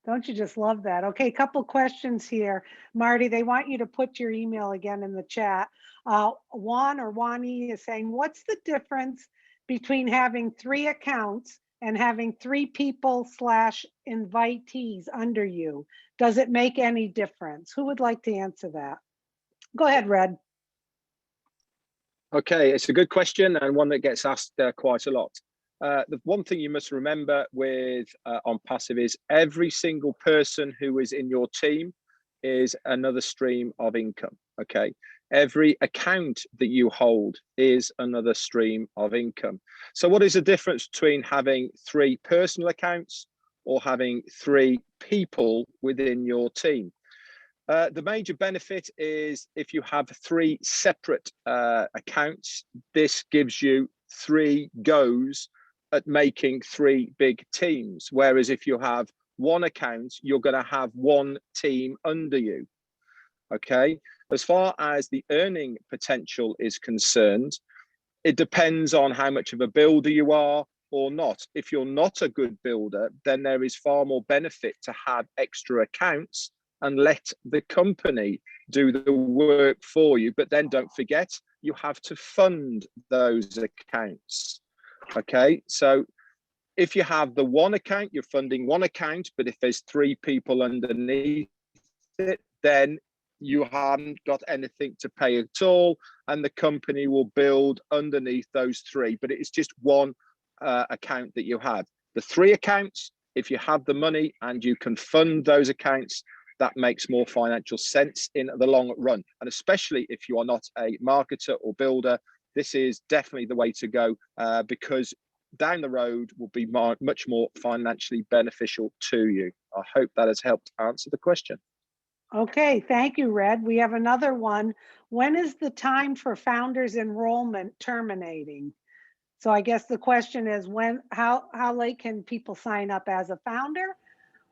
Don't you just love that? Okay, a couple questions here. Marty, they want you to put your email again in the chat. Juan or Wani is saying, what's the difference between having 3 accounts and having 3 people / invitees under you? Does it make any difference? Who would like to answer that? Go ahead, Red. Okay, it's a good question and one that gets asked quite a lot. The one thing you must remember with OnPassive is every single person who is in your team is another stream of income. Okay, every account that you hold is another stream of income. So what is the difference between having 3 personal accounts or having 3 people within your team? The major benefit is if you have 3 separate accounts, this gives you 3 goes at making 3 big teams. Whereas if you have 1 account, you're going to have 1 team under you. Okay. As far as the earning potential is concerned, it depends on how much of a builder you are or not. If you're not a good builder, then there is far more benefit to have extra accounts and let the company do the work for you. But then don't forget, you have to fund those accounts. Okay, so if you have the 1 account, you're funding 1 account, but if there's 3 people underneath it, then you haven't got anything to pay at all, and the company will build underneath those 3. But it's just 1 account that you have. The 3 accounts, if you have the money and you can fund those accounts, that makes more financial sense in the long run. And especially if you are not a marketer or builder, this is definitely the way to go because down the road will be much more financially beneficial to you. I hope that has helped answer the question. Okay, thank you, Red. We have another one. When is the time for founders enrollment terminating? So I guess the question is how late can people sign up as a founder?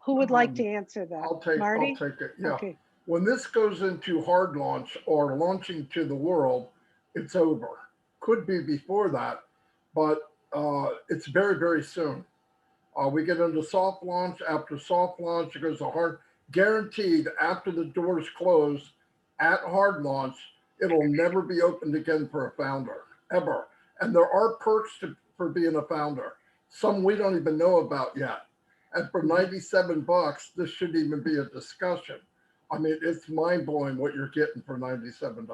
Who would like to answer that? I'll take it. Yeah. Okay. When this goes into hard launch or launching to the world, it's over. Could be before that, but it's very, very soon. We get into soft launch. After soft launch, it goes to hard. Guaranteed, after the doors close at hard launch, it'll never be opened again for a founder, ever. And there are perks for being a founder. Some we don't even know about yet. And for 97 bucks, this shouldn't even be a discussion. I mean, it's mind blowing what you're getting for $97.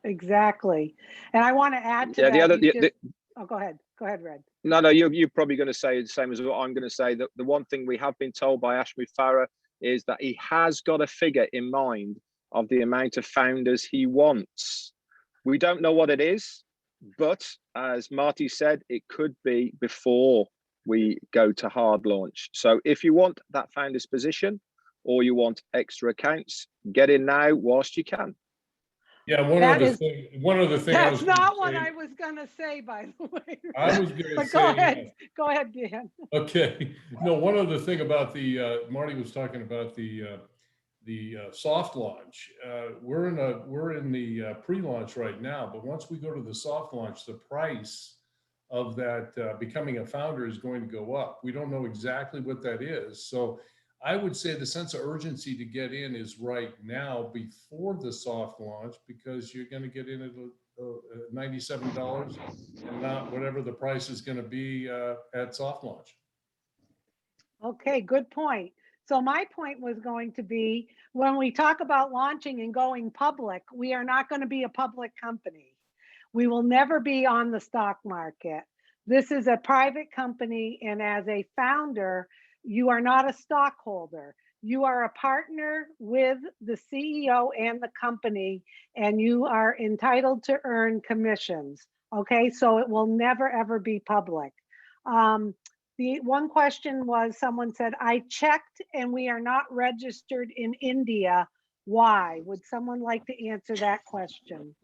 Exactly. And I want to add to Yeah, that. Oh, go ahead. Go ahead, Red. No, you're probably going to say the same as what I'm going to say. That the one thing we have been told by Ashmi Farah is that he has got a figure in mind of the amount of founders he wants. We don't know what it is, but as Marty said, it could be before we go to hard launch. So if you want that founder's position or you want extra accounts, get in now whilst you can. Yeah, one other thing. That's not what I was going to say, by the way. I was going to say. Go ahead. Go ahead, Dan. Okay. No, one other thing about the Marty was talking about the soft launch. We're in the pre-launch right now, but once we go to the soft launch, the price of that becoming a founder is going to go up. We don't know exactly what that is. So I would say the sense of urgency to get in is right now before the soft launch, because you're going to get in at $97 and not whatever the price is going to be at soft launch. Okay, good point. So my point was going to be, when we talk about launching and going public, we are not going to be a public company. We will never be on the stock market. This is a private company, and as a founder, you are not a stockholder. You are a partner with the CEO and the company, and you are entitled to earn commissions. Okay, so it will never, ever be public. The one question was, someone said, I checked and we are not registered in India. Why? Would someone like to answer that question?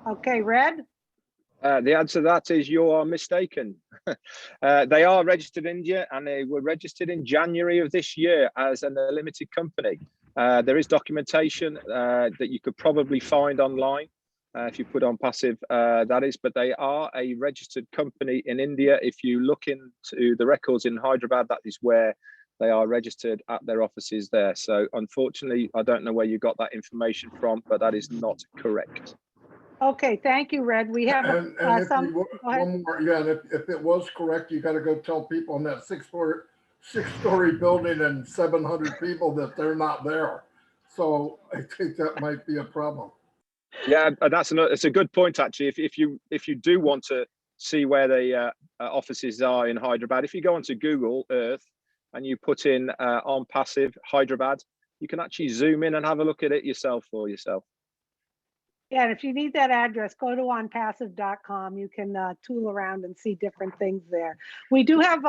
Okay, Red? The answer to that is you are mistaken. They are registered in India, and they were registered in January of this year as a limited company. There is documentation that you could probably find online if you put OnPassive, that is, but they are a registered company in India. If you look into the records in Hyderabad, that is where they are registered at their offices there. So unfortunately, I don't know where you got that information from, but that is not correct. Okay, thank you, Red. We have one more. Yeah, and if it was correct, you got to go tell people in that six-story building and 700 people that they're not there. So I think that might be a problem. Yeah, it's a good point actually. If you do want to see where the offices are in Hyderabad, if you go onto Google Earth and you put in OnPassive Hyderabad, you can actually zoom in and have a look at it yourself for yourself. Yeah, and if you need that address, go to onpassive.com. You can tool around and see different things there. We do have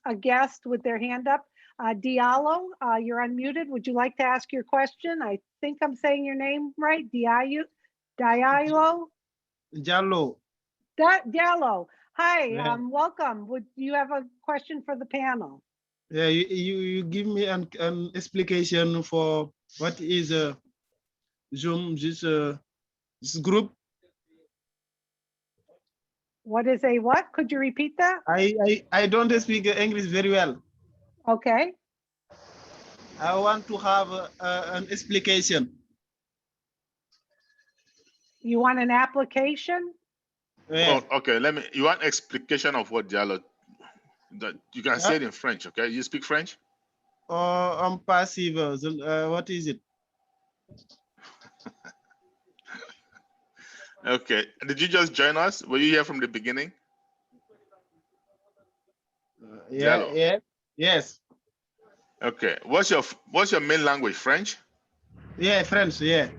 a guest with their hand up. Diallo, you're unmuted. Would you like to ask your question? I think I'm saying your name right. Diallo? Jallo. Diallo. Hi, Yeah. welcome. Would you have a question for the panel? Yeah, you give me an explication for what is Zoom, this group. What is a what? Could you repeat that? I don't speak English very well. Okay. I want to have an explication. You want an application? Yeah. Oh, okay. You want explication of what dialogue? That you can say it in French, okay? You speak French? OnPassive, what is it? Okay. Did you just join us? Were you here from the beginning? Yeah. Yes. Okay. What's your main language? French? Yeah, French. Yeah.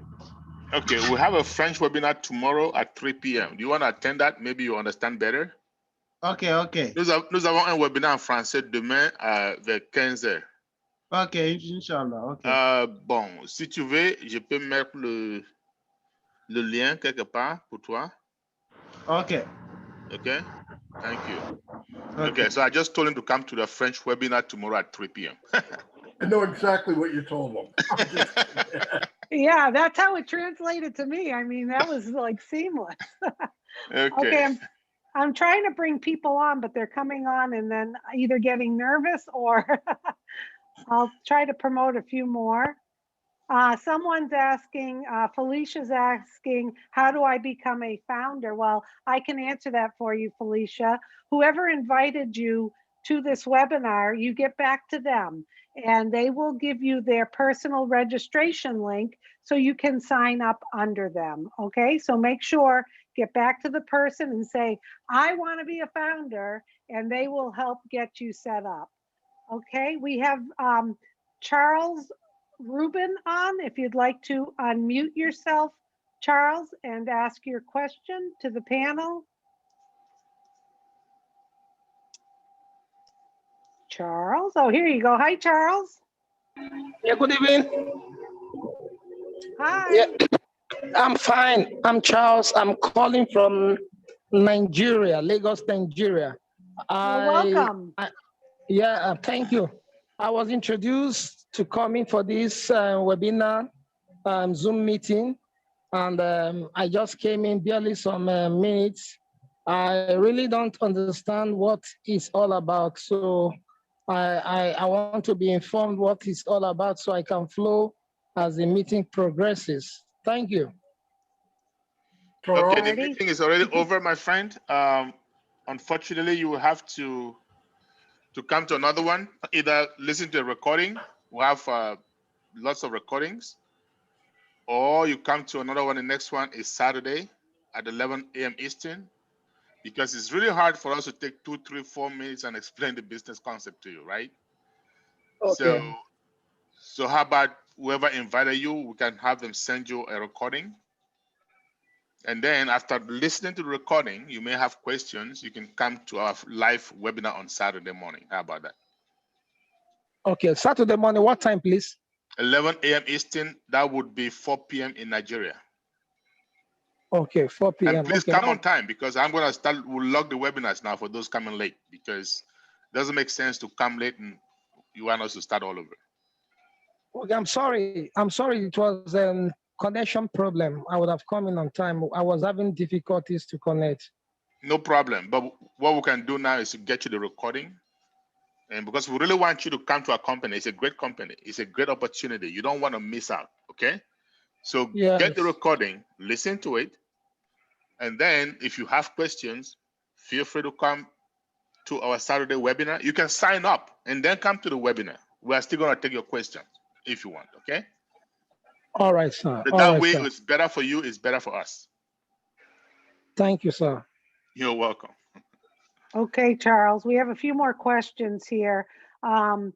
Okay. We have a French webinar tomorrow at 3 p.m. Do you want to attend that? Maybe you understand better. Okay. Nous avons un webinaire en français demain vers 15h. Ok, Inch'Allah. Okay. Bon, si tu veux, je peux mettre le lien quelque part pour toi. Okay. Okay. Thank you. Okay, so I just told him to come to the French webinar tomorrow at 3 p.m. I know exactly what you told them. Yeah, that's how it translated to me. I mean, that was like seamless. Okay. I'm trying to bring people on, but they're coming on and then either getting nervous or I'll try to promote a few more. Someone's asking, Felicia's asking, how do I become a founder? Well, I can answer that for you, Felicia. Whoever invited you to this webinar, you get back to them and they will give you their personal registration link so you can sign up under them. Okay, so make sure, get back to the person and say, I want to be a founder, and they will help get you set up. Okay, we have Charles Rubin on. If you'd like to unmute yourself, Charles, and ask your question to the panel. Charles, oh, here you go. Hi, Charles. Yeah, good evening. Hi. Yeah, I'm fine. I'm Charles. I'm calling from Nigeria, Lagos, Nigeria. Welcome. Thank you. I was introduced to coming for this webinar Zoom meeting, and I just came in barely some minutes. I really don't understand what it's all about, so I want to be informed what it's all about so I can flow as the meeting progresses. Thank you. Okay, the meeting is already over, my friend. Unfortunately, you will have to come to another one. Either listen to a recording. We have lots of recordings, or you come to another one. The next one is Saturday at 11 a.m. Eastern, because it's really hard for us to take 2, 3, 4 minutes and explain the business concept to you, right? Okay. So how about whoever invited you, we can have them send you a recording. And then after listening to the recording, you may have questions. You can come to our live webinar on Saturday morning. How about that? Okay, Saturday morning, what time, please? 11 a.m. Eastern, that would be 4 p.m. in Nigeria. Okay, 4 p.m. And please okay, come on time, because I'm going to start, we'll log the webinars now for those coming late, because it doesn't make sense to come late and you want us to start all over. Okay, I'm sorry. It was a connection problem. I would have come in on time. I was having difficulties to connect. No problem. But what we can do now is to get you the recording. And because we really want you to come to our company, it's a great company. It's a great opportunity. You don't want to miss out, okay? So get the recording, listen to it. And then if you have questions, feel free to come to our Saturday webinar. You can sign up and then come to the webinar. We are still going to take your questions if you want, okay? All right, sir. But that way, it's better for you, it's better for us. Thank you, sir. You're welcome. Okay, Charles, we have a few more questions here. My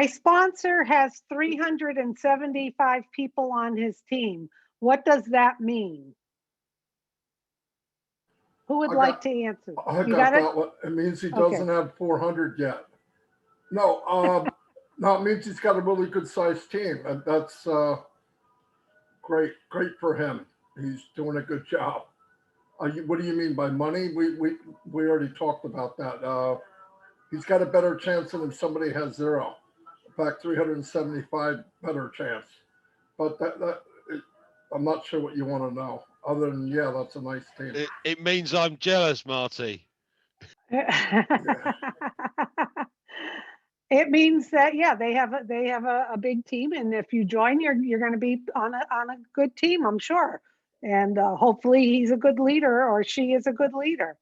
sponsor has 375 people on his team. What does that mean? Who would like to answer? I got that one. It means he doesn't have 400 yet. No, no, it means he's got a really good sized team, and that's great for him. He's doing a good job. What do you mean by money? We already talked about that. He's got a better chance than if somebody has 0. In fact, 375 better chance. But I'm not sure what you want to know. Other than, yeah, that's a nice team. It means I'm jealous, Marty. It means that, yeah, they have a big team, and if you join, you're going to be on a good team, I'm sure. And hopefully he's a good leader, or she is a good leader.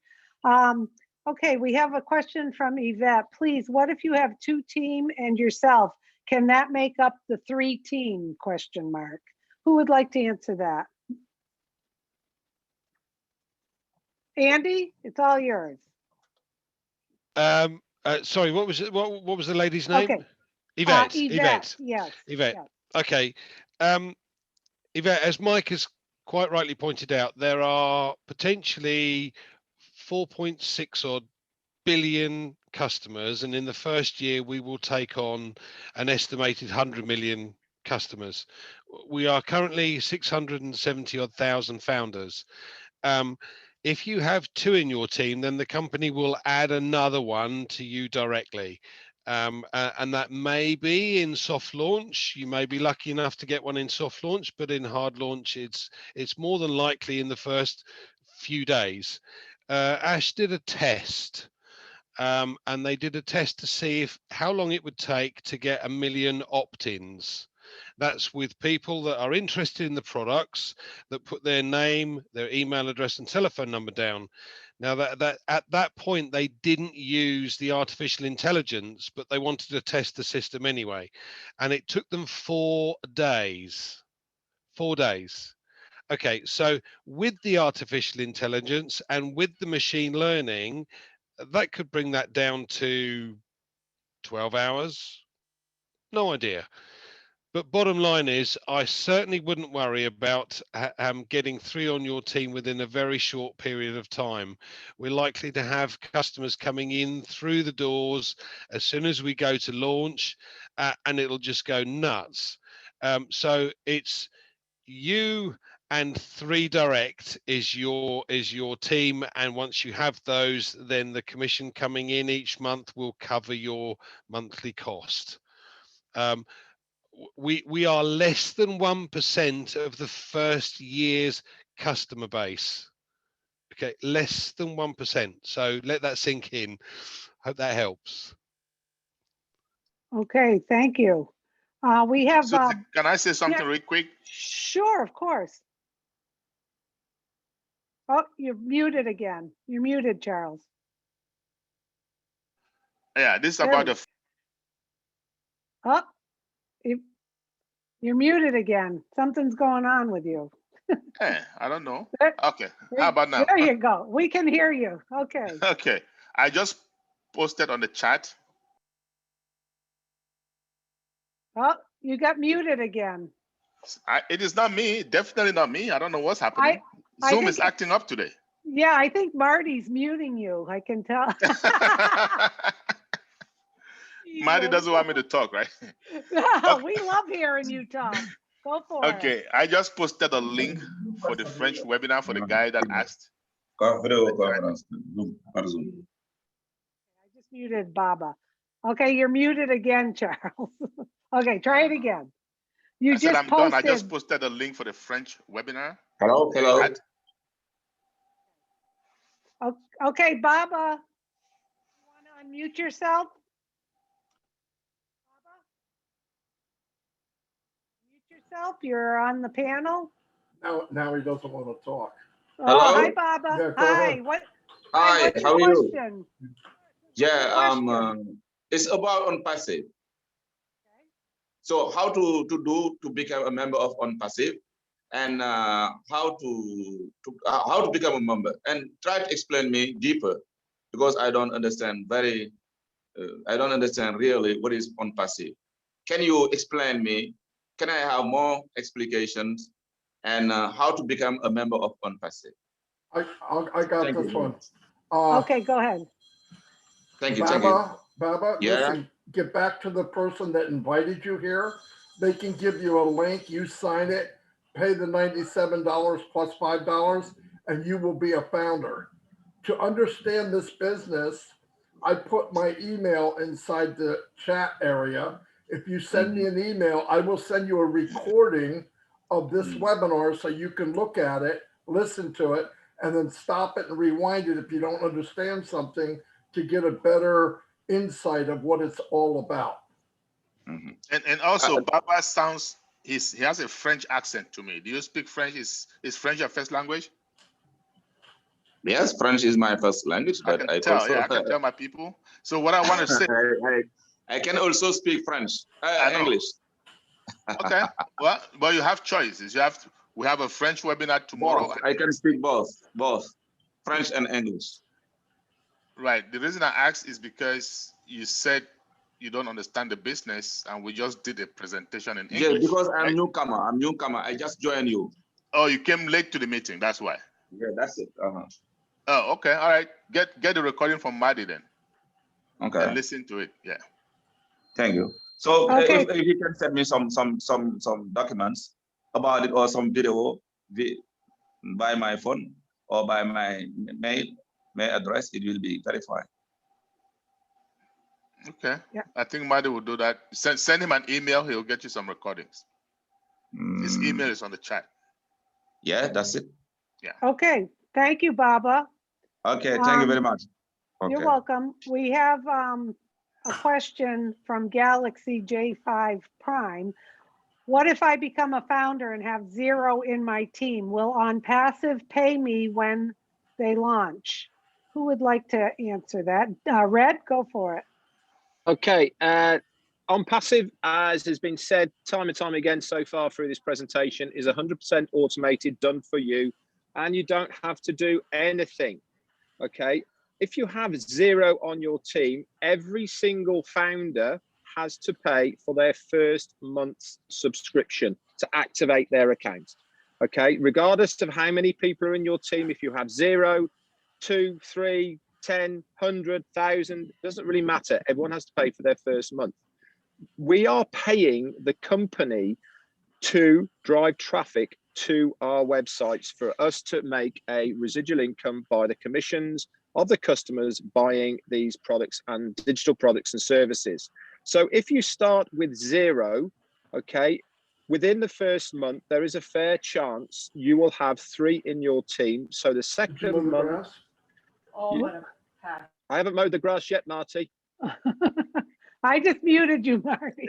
Okay, we have a question from Yvette. Please, what if you have 2 team and yourself? Can that make up the 3 team ? Who would like to answer that? Andy, it's all yours. Sorry, what was it? What was the lady's name? Okay. Yvette. Yvette. Yes. Yvette. Yes. Okay. Yvette, as Mike has quite rightly pointed out, there are potentially 4.6 odd billion customers, and in the first year we will take on an estimated 100 million customers. We are currently 670 odd thousand founders. If you have 2 in your team, then the company will add another one to you directly. And that may be in soft launch. You may be lucky enough to get one in soft launch, but in hard launch, it's more than likely in the first few days. Ash did a test, and they did a test to see how long it would take to get 1 million opt-ins. That's with people that are interested in the products, that put their name, their email address and telephone number down. Now that at that point, they didn't use the artificial intelligence, but they wanted to test the system anyway. And it took them 4 days. 4 days. Okay, so with the artificial intelligence and with the machine learning, that could bring that down to 12 hours. No idea. But bottom line is, I certainly wouldn't worry about getting 3 on your team within a very short period of time. We're likely to have customers coming in through the doors as soon as we go to launch, and it'll just go nuts. So it's you and 3 direct is your team, and once you have those, then the commission coming in each month will cover your monthly cost. We are less than 1% of the first year's customer base. Okay, less than 1%. So let that sink in. Hope that helps. Okay, thank you. We have. Susie, can I say something real quick? Sure, of course. Oh, you're muted again. You're muted, Charles. Yeah, this is about the. Oh, you're muted again. Something's going on with you. Hey, I don't know. There- Okay, how about now? There you go. We can hear you. Okay. Okay, I just posted on the chat. Oh, you got muted again. It is not me, definitely not me. I don't know what's happening. I Zoom think is acting up today. Yeah, I think Marty's muting you. I can tell. Marty doesn't want me to talk, right? No, we love hearing you talk. Go for it. Okay, I just posted a link for the French webinar for the guy that asked. I just muted Baba. Okay, you're muted again, Charles. Okay, try it again. You I said just I'm posted. done. I just posted a link for the French webinar. Hello, hello. Okay, Baba, you want to unmute yourself? Baba? Mute yourself. You're on the panel. Now he doesn't want to talk. Oh, Hello? hi, Baba. Yeah, go Hi. ahead. Hi, What's how your are you? question? Yeah, Question. it's about OnPassive. So how to become a member of OnPassive, and how to become a member, and try to explain me deeper, because I don't understand really what is OnPassive. Can you explain me? Can I have more explications, and how to become a member of OnPassive? I got Thank this you. one. Okay, go ahead. Thank you. Thank you. Baba, Yeah. listen, get back to the person that invited you here. They can give you a link, you sign it, pay the $97 plus $5, and you will be a founder. To understand this business, I put my email inside the chat area. If you send me an email, I will send you a recording of this webinar so you can look at it, listen to it, and then stop it and rewind it if you don't understand something, to get a better insight of what it's all about. And also, Baba sounds, he has a French accent to me. Do you speak French? Is French your first language? Yes, French is my first language, but I tell, also, yeah, I can tell my people. So what I want to say, I can also speak French, English. Okay, well, you have choices. We have a French webinar tomorrow. Both. I can speak both French and English. Right. The reason I asked is because you said you don't understand the business, and we just did a presentation in English. Yeah, because I'm right? newcomer. I just joined you. Oh, you came late to the meeting. That's why. Yeah, that's it. Oh, okay. All right. Get the recording from Maddie then. Okay. And listen to it. Yeah. Thank you. So Okay. if you can send me some documents about it, or some video by my phone or by my mail address, it will be very fine. Okay. Yeah. I think Maddie will do that. Send him an email. He'll get you some recordings. His email is on the chat. Yeah, that's it. Yeah. Okay, Thank you, Baba. Okay, thank you very much. You're Okay. welcome. We have a question from Galaxy J5 Prime. What if I become a founder and have 0 in my team? Will OnPassive pay me when they launch? Who would like to answer that? Red, go for it. Okay. OnPassive, as has been said time and time again so far through this presentation, is 100% automated, done for you, and you don't have to do anything. Okay. If you have 0 on your team, every single founder has to pay for their first month's subscription to activate their account. Okay. Regardless of how many people are in your team, if you have 0, 2, 3, 10, 100, 1,000, doesn't really matter. Everyone has to pay for their first month. We are paying the company to drive traffic to our websites for us to make a residual income by the commissions of the customers buying these products and digital products and services. So if you start with 0, okay, within the first month, there is a fair chance you will have 3 in your team. So the second month, I haven't mowed the grass yet, Marty. I just muted you, Marty.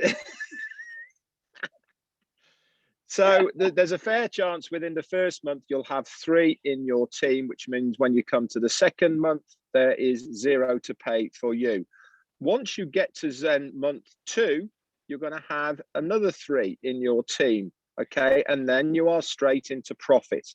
So there's a fair chance within the first month you'll have 3 in your team, which means when you come to the second month, there is 0 to pay for you. Once you get to then month 2, you're going to have another 3 in your team, okay? And then you are straight into profit.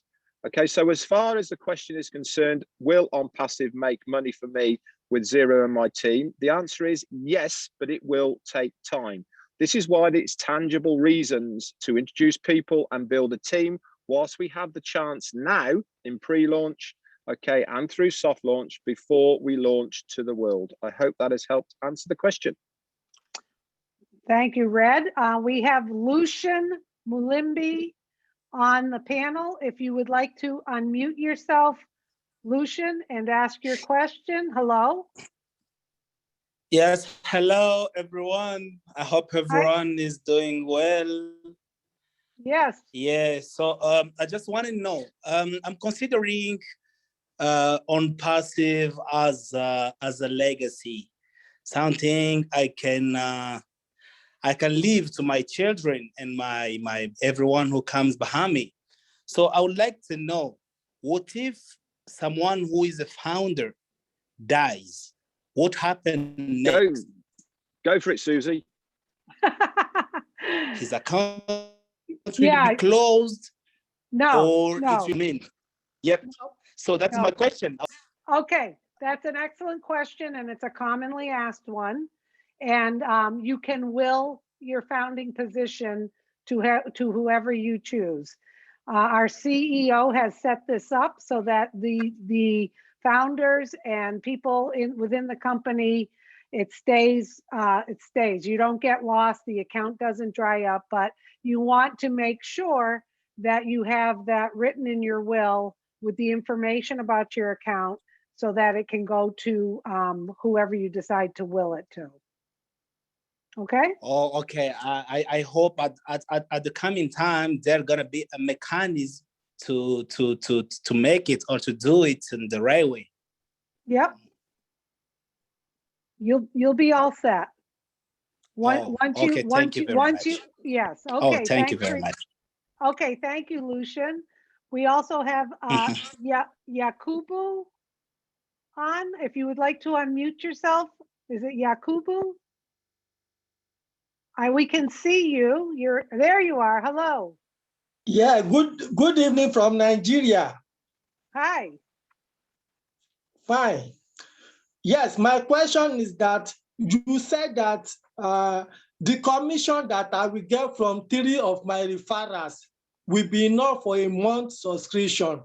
Okay, so as far as the question is concerned, will OnPassive make money for me with 0 in my team? The answer is yes, but it will take time. This is why it's tangible reasons to introduce people and build a team whilst we have the chance now in pre-launch, okay, and through soft launch before we launch to the world. I hope that has helped answer the question. Thank you, Red. We have Lucian Mulimbi on the panel. If you would like to unmute yourself, Lucian, and ask your question. Hello. Yes, hello everyone. I hope everyone is doing well. Yes. Yeah, so I just want to know, I'm considering OnPassive as a legacy, something I can leave to my children and my everyone who comes behind me. So I would like to know, what if someone who is a founder dies? What happens next? Go for it, Susie. His account will Yeah. be closed, No, or no. it remain? Yep. So that's my question. Okay, that's an excellent question, and it's a commonly asked one. And you can will your founding position to whoever you choose. Our CEO has set this up so that the founders and people within the company, it stays. You don't get lost, the account doesn't dry up, but you want to make sure that you have that written in your will with the information about your account so that it can go to whoever you decide to will it to. Okay? Oh, okay. I hope at the coming time there gonna be a mechanism to make it or to do it in the right way. Yep. You'll be all set. Thank you very much. Yes. Okay. Oh, thank you very much. Okay, thank you, Lucian. We also have Yakubu on. If you would like to unmute yourself, is it Yakubu? We can see you. There you are. Hello. Yeah, good evening from Nigeria. Hi. Fine. Yes, my question is that you said that the commission that I will get from 3 of my referrals will be enough for a month subscription.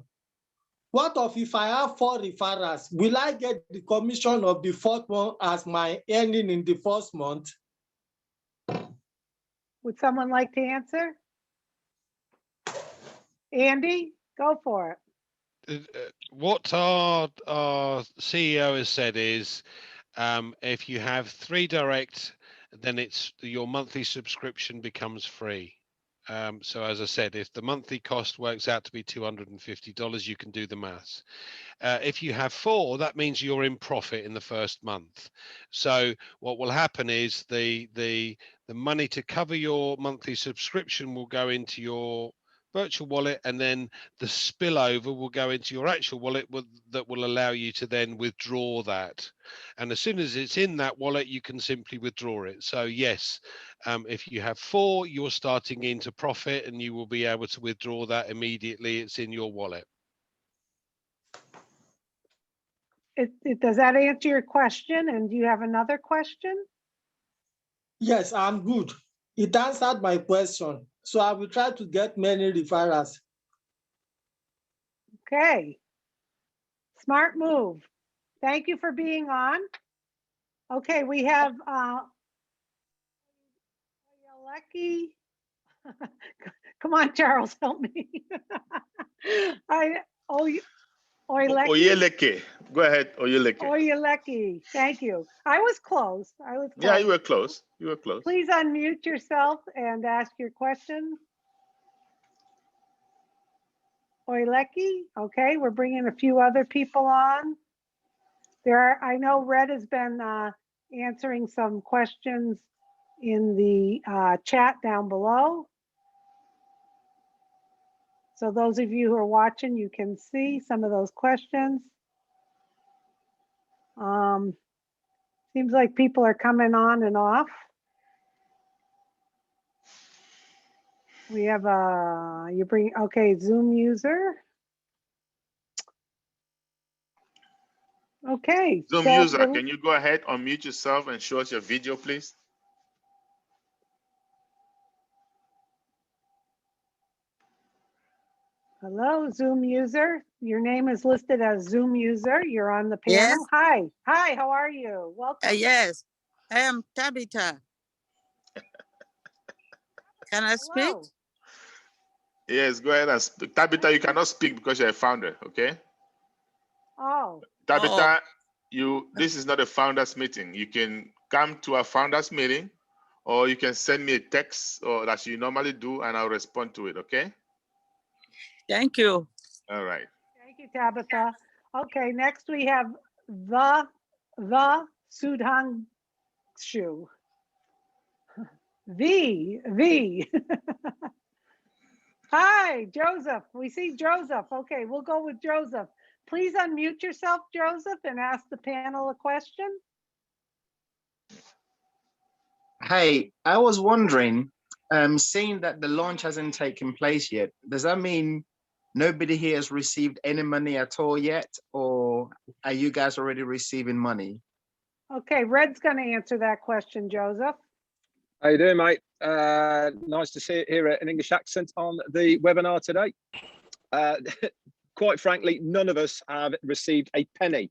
What if I have 4 referrals? Will I get the commission of the 4th one as my earning in the first month? Would someone like to answer? Andy, go for it. What our CEO has said is, if you have 3 direct, then your monthly subscription becomes free. So as I said, if the monthly cost works out to be $250, you can do the maths. If you have 4, that means you're in profit in the first month. So what will happen is the money to cover your monthly subscription will go into your virtual wallet, and then the spillover will go into your actual wallet that will allow you to then withdraw that. And as soon as it's in that wallet, you can simply withdraw it. So yes, if you have 4, you're starting into profit, and you will be able to withdraw that immediately. It's in your wallet. Does that answer your question? And do you have another question? Yes, I'm good. It answered my question. So I will try to get many referrals. Okay. Smart move. Thank you for being on. Okay, we have Oyeleki. Come on, Charles, help me. Oyeleki. Oyeleke. Go ahead, Oyeleke. Oyeleki. Thank you. I was close. Yeah, you were close. You were close. Please unmute yourself and ask your question. Oyeleki. Okay, we're bringing a few other people on. I know Red has been answering some questions in the chat down below. So those of you who are watching, you can see some of those questions. Seems like people are coming on and off. We have okay, Zoom user. Okay. Zoom so user, can you go ahead, unmute yourself and show us your video, please? Hello, Zoom user. Your name is listed as Zoom user. You're on the panel. Yes. Hi. Hi, how are you? Welcome. Yes, I am Tabitha. Can I speak? Hello. Yes, go ahead and speak. Tabitha, you cannot speak because you're a founder, okay? Oh. Tabitha, this is not a founders meeting. You can come to a founders meeting, or you can send me a text or that you normally do, and I'll respond to it, okay? Thank you. All right. Thank you, Tabitha. Okay, next we have the Sudhanshu. The. Hi, Joseph. We see Joseph. Okay, we'll go with Joseph. Please unmute yourself, Joseph, and ask the panel a question. Hey, I was wondering, seeing that the launch hasn't taken place yet, does that mean nobody here has received any money at all yet, or are you guys already receiving money? Okay, Red's going to answer that question, Joseph. How you doing, mate? Nice to hear an English accent on the webinar today. Quite frankly, none of us have received a penny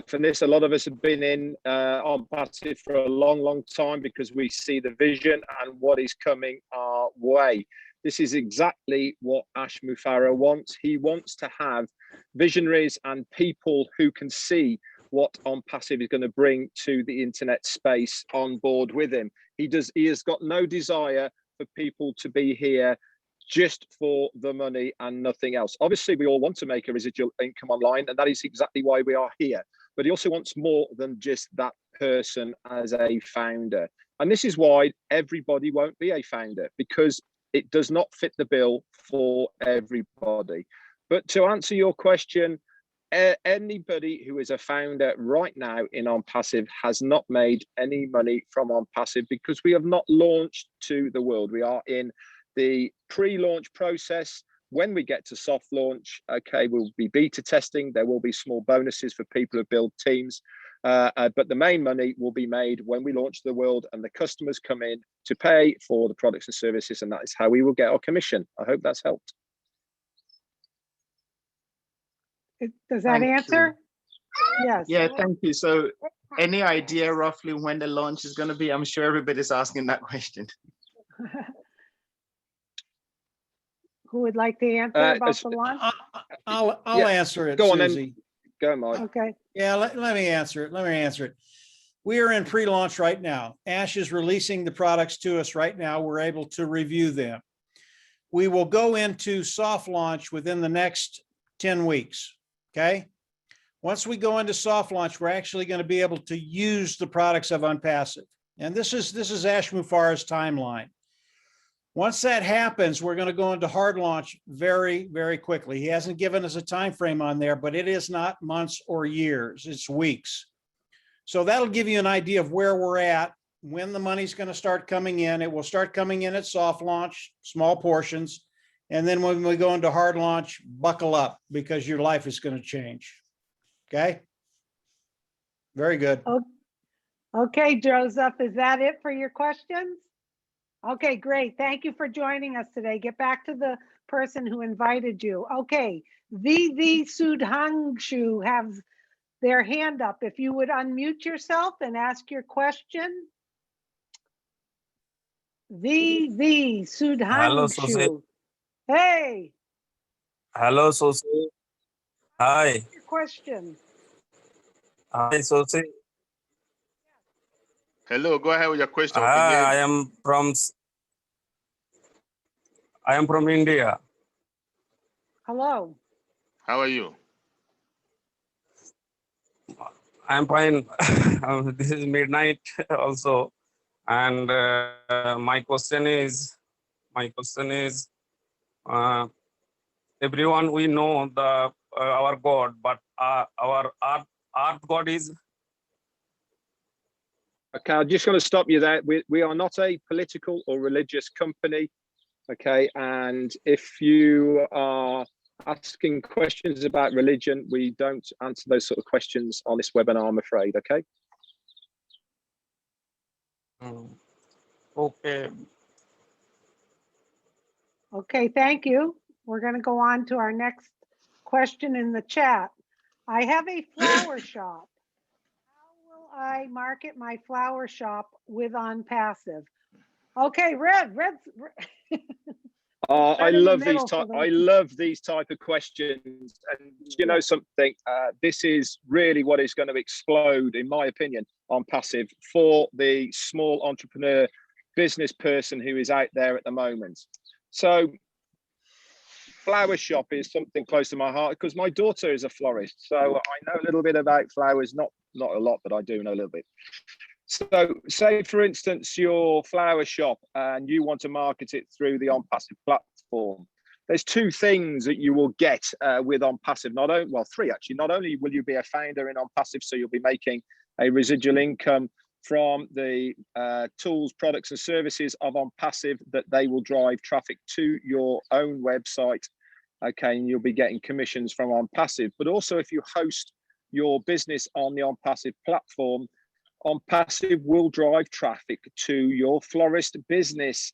from this. A lot of us have been in OnPassive for a long, long time because we see the vision and what is coming our way. This is exactly what Ash Mufareh wants. He wants to have visionaries and people who can see what OnPassive is going to bring to the internet space on board with him. He has got no desire for people to be here just for the money and nothing else. Obviously, we all want to make a residual income online, and that is exactly why we are here. But he also wants more than just that person as a founder. And this is why everybody won't be a founder, because it does not fit the bill for everybody. But to answer your question, anybody who is a founder right now in OnPassive has not made any money from OnPassive because we have not launched to the world. We are in the pre-launch process. When we get to soft launch, okay, we'll be beta testing. There will be small bonuses for people who build teams. But the main money will be made when we launch to the world and the customers come in to pay for the products and services. And that is how we will get our commission. I hope that's helped. Does that answer? Yes. Yeah, thank you. So any idea roughly when the launch is going to be? I'm sure everybody's asking that question. Who would like to answer about the launch? I'll answer it, Go on, Susie. Go, Mike. Okay. Yeah, let me answer it. We are in pre-launch right now. Ash is releasing the products to us right now. We're able to review them. we will go into soft launch within the next 10 weeks. Okay. Once we go into soft launch, we're actually going to be able to use the products of OnPassive. And this is Ash Mufar's timeline. Once that happens, we're going to go into hard launch very, very quickly. He hasn't given us a time frame on there, but it is not months or years, it's weeks. So that'll give you an idea of where we're at, when the money's going to start coming in. It will start coming in at soft launch, small portions. And then when we go into hard launch, buckle up because your life is going to change. Okay. Very good. Okay, Joseph, is that it for your questions? Okay, great. Thank you for joining us today. Get back to the person who invited you. Okay, the Sudhanshu has their hand up. If you would unmute yourself and ask your question. The Hello, Susie. Sudhanshu. Hey. Hello, Susie. Hi. Your question. Hi, Susie. Hello, go ahead with your question. I am from India. Hello. How are you? I'm fine. This is midnight also. And my question is, everyone we know our God, but our earth God is. Okay, I'm just going to stop you there. We are not a political or religious company. Okay, and if you are asking questions about religion, we don't answer those sort of questions on this webinar, I'm afraid. Okay. Okay. Okay, thank you. We're going to go on to our next question in the chat. I have a flower shop. How will I market my flower shop with OnPassive? Okay, Red's I in the love these middle type. for the- I love these type of questions, and you know something. This is really what is going to explode, in my opinion, OnPassive for the small entrepreneur, business person who is out there at the moment. So, flower shop is something close to my heart because my daughter is a florist, so I know a little bit about flowers. Not a lot, but I do know a little bit. So say, for instance, your flower shop and you want to market it through the OnPassive platform. There's two things that you will get with OnPassive. Three actually. Not only will you be a founder in OnPassive, so you'll be making a residual income from the tools, products and services of OnPassive that they will drive traffic to your own website. Okay, and you'll be getting commissions from OnPassive. But also if you host your business on the OnPassive platform, OnPassive will drive traffic to your florist business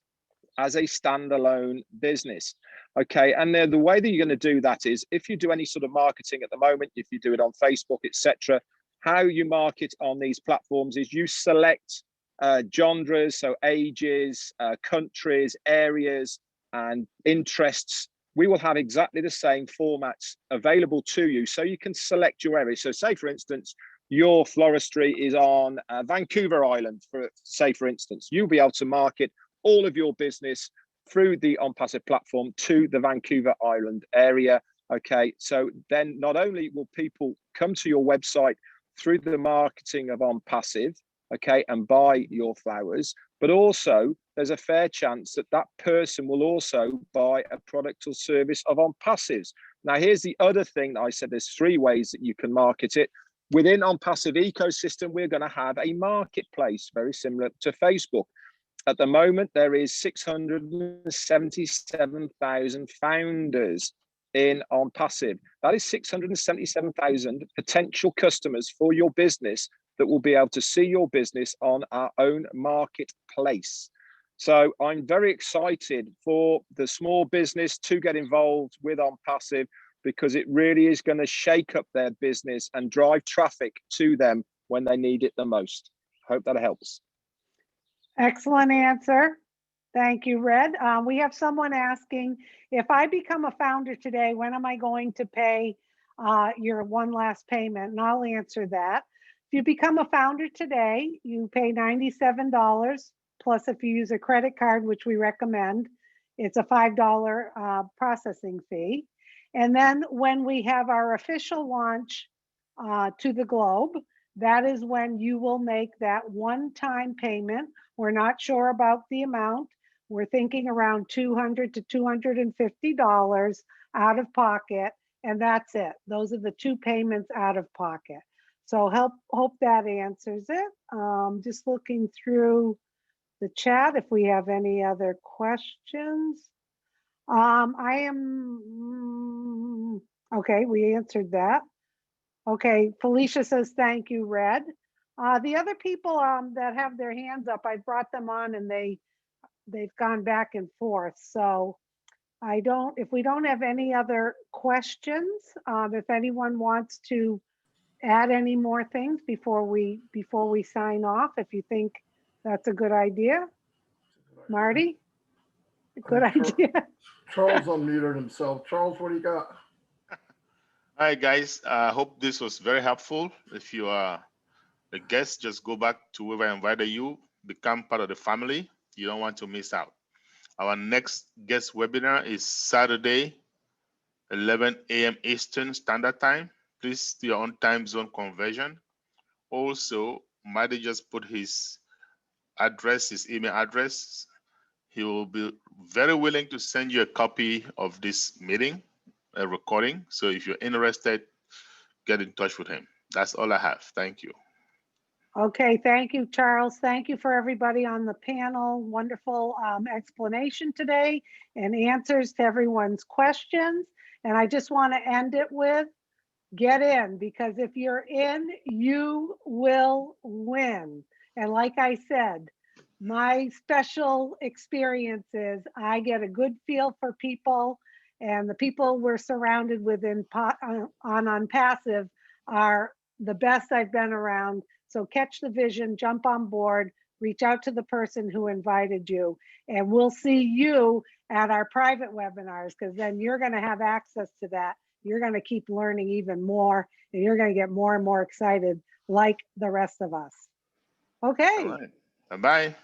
as a standalone business. Okay, and the way that you're going to do that is if you do any sort of marketing at the moment, if you do it on Facebook, etc., how you market on these platforms is you select genres, so ages, countries, areas, and interests. We will have exactly the same formats available to you so you can select your area. So say, for instance, your floristry is on Vancouver Island, for instance, you'll be able to market all of your business through the OnPassive platform to the Vancouver Island area. Okay, so then not only will people come to your website through the marketing of OnPassive, okay, and buy your flowers, but also there's a fair chance that that person will also buy a product or service of OnPassive's. Now, here's the other thing that I said, there's three ways that you can market it. Within OnPassive ecosystem, we're going to have a marketplace very similar to Facebook. At the moment, there is 677,000 founders in OnPassive. That is 677,000 potential customers for your business that will be able to see your business on our own marketplace. So I'm very excited for the small business to get involved with OnPassive because it really is going to shake up their business and drive traffic to them when they need it the most. Hope that helps. Excellent answer. Thank you, Red. We have someone asking, if I become a founder today, when am I going to pay your one last payment? And I'll answer that. If you become a founder today, you pay $97, plus if you use a credit card, which we recommend, It's a $5 processing fee. And then when we have our official launch to the globe, that is when you will make that one-time payment. We're not sure about the amount. We're thinking around $200 to $250 out of pocket, and that's it. Those are the two payments out of pocket. So hope that answers it. Just looking through the chat if we have any other questions. Okay, we answered that. Okay, Felicia says, thank you, Red. The other people that have their hands up, I brought them on and they've gone back and forth. So if we don't have any other questions, if anyone wants to add any more things before we sign off, if you think that's a good idea. Marty? Good idea. Charles unmuted himself. Charles, what do you got? All right, guys. I hope this was very helpful. If you are a guest, just go back to whoever invited you, become part of the family. You don't want to miss out. Our next guest webinar is Saturday, 11 a.m. Eastern Standard Time. Please do your own time zone conversion. Also, Marty just put his address, his email address. He will be very willing to send you a copy of this meeting, a recording. So if you're interested, get in touch with him. That's all I have. Thank you. Okay, thank you, Charles. Thank you for everybody on the panel. Wonderful explanation today and answers to everyone's questions. And I just want to end it with, get in, because if you're in, you will win. And like I said, my special experience is I get a good feel for people, and the people we're surrounded with on OnPassive are the best I've been around. So catch the vision, jump on board, reach out to the person who invited you, and we'll see you at our private webinars, because then you're going to have access to that. You're going to keep learning even more, and you're going to get more and more excited like the rest of us. Okay. All right. Bye-bye.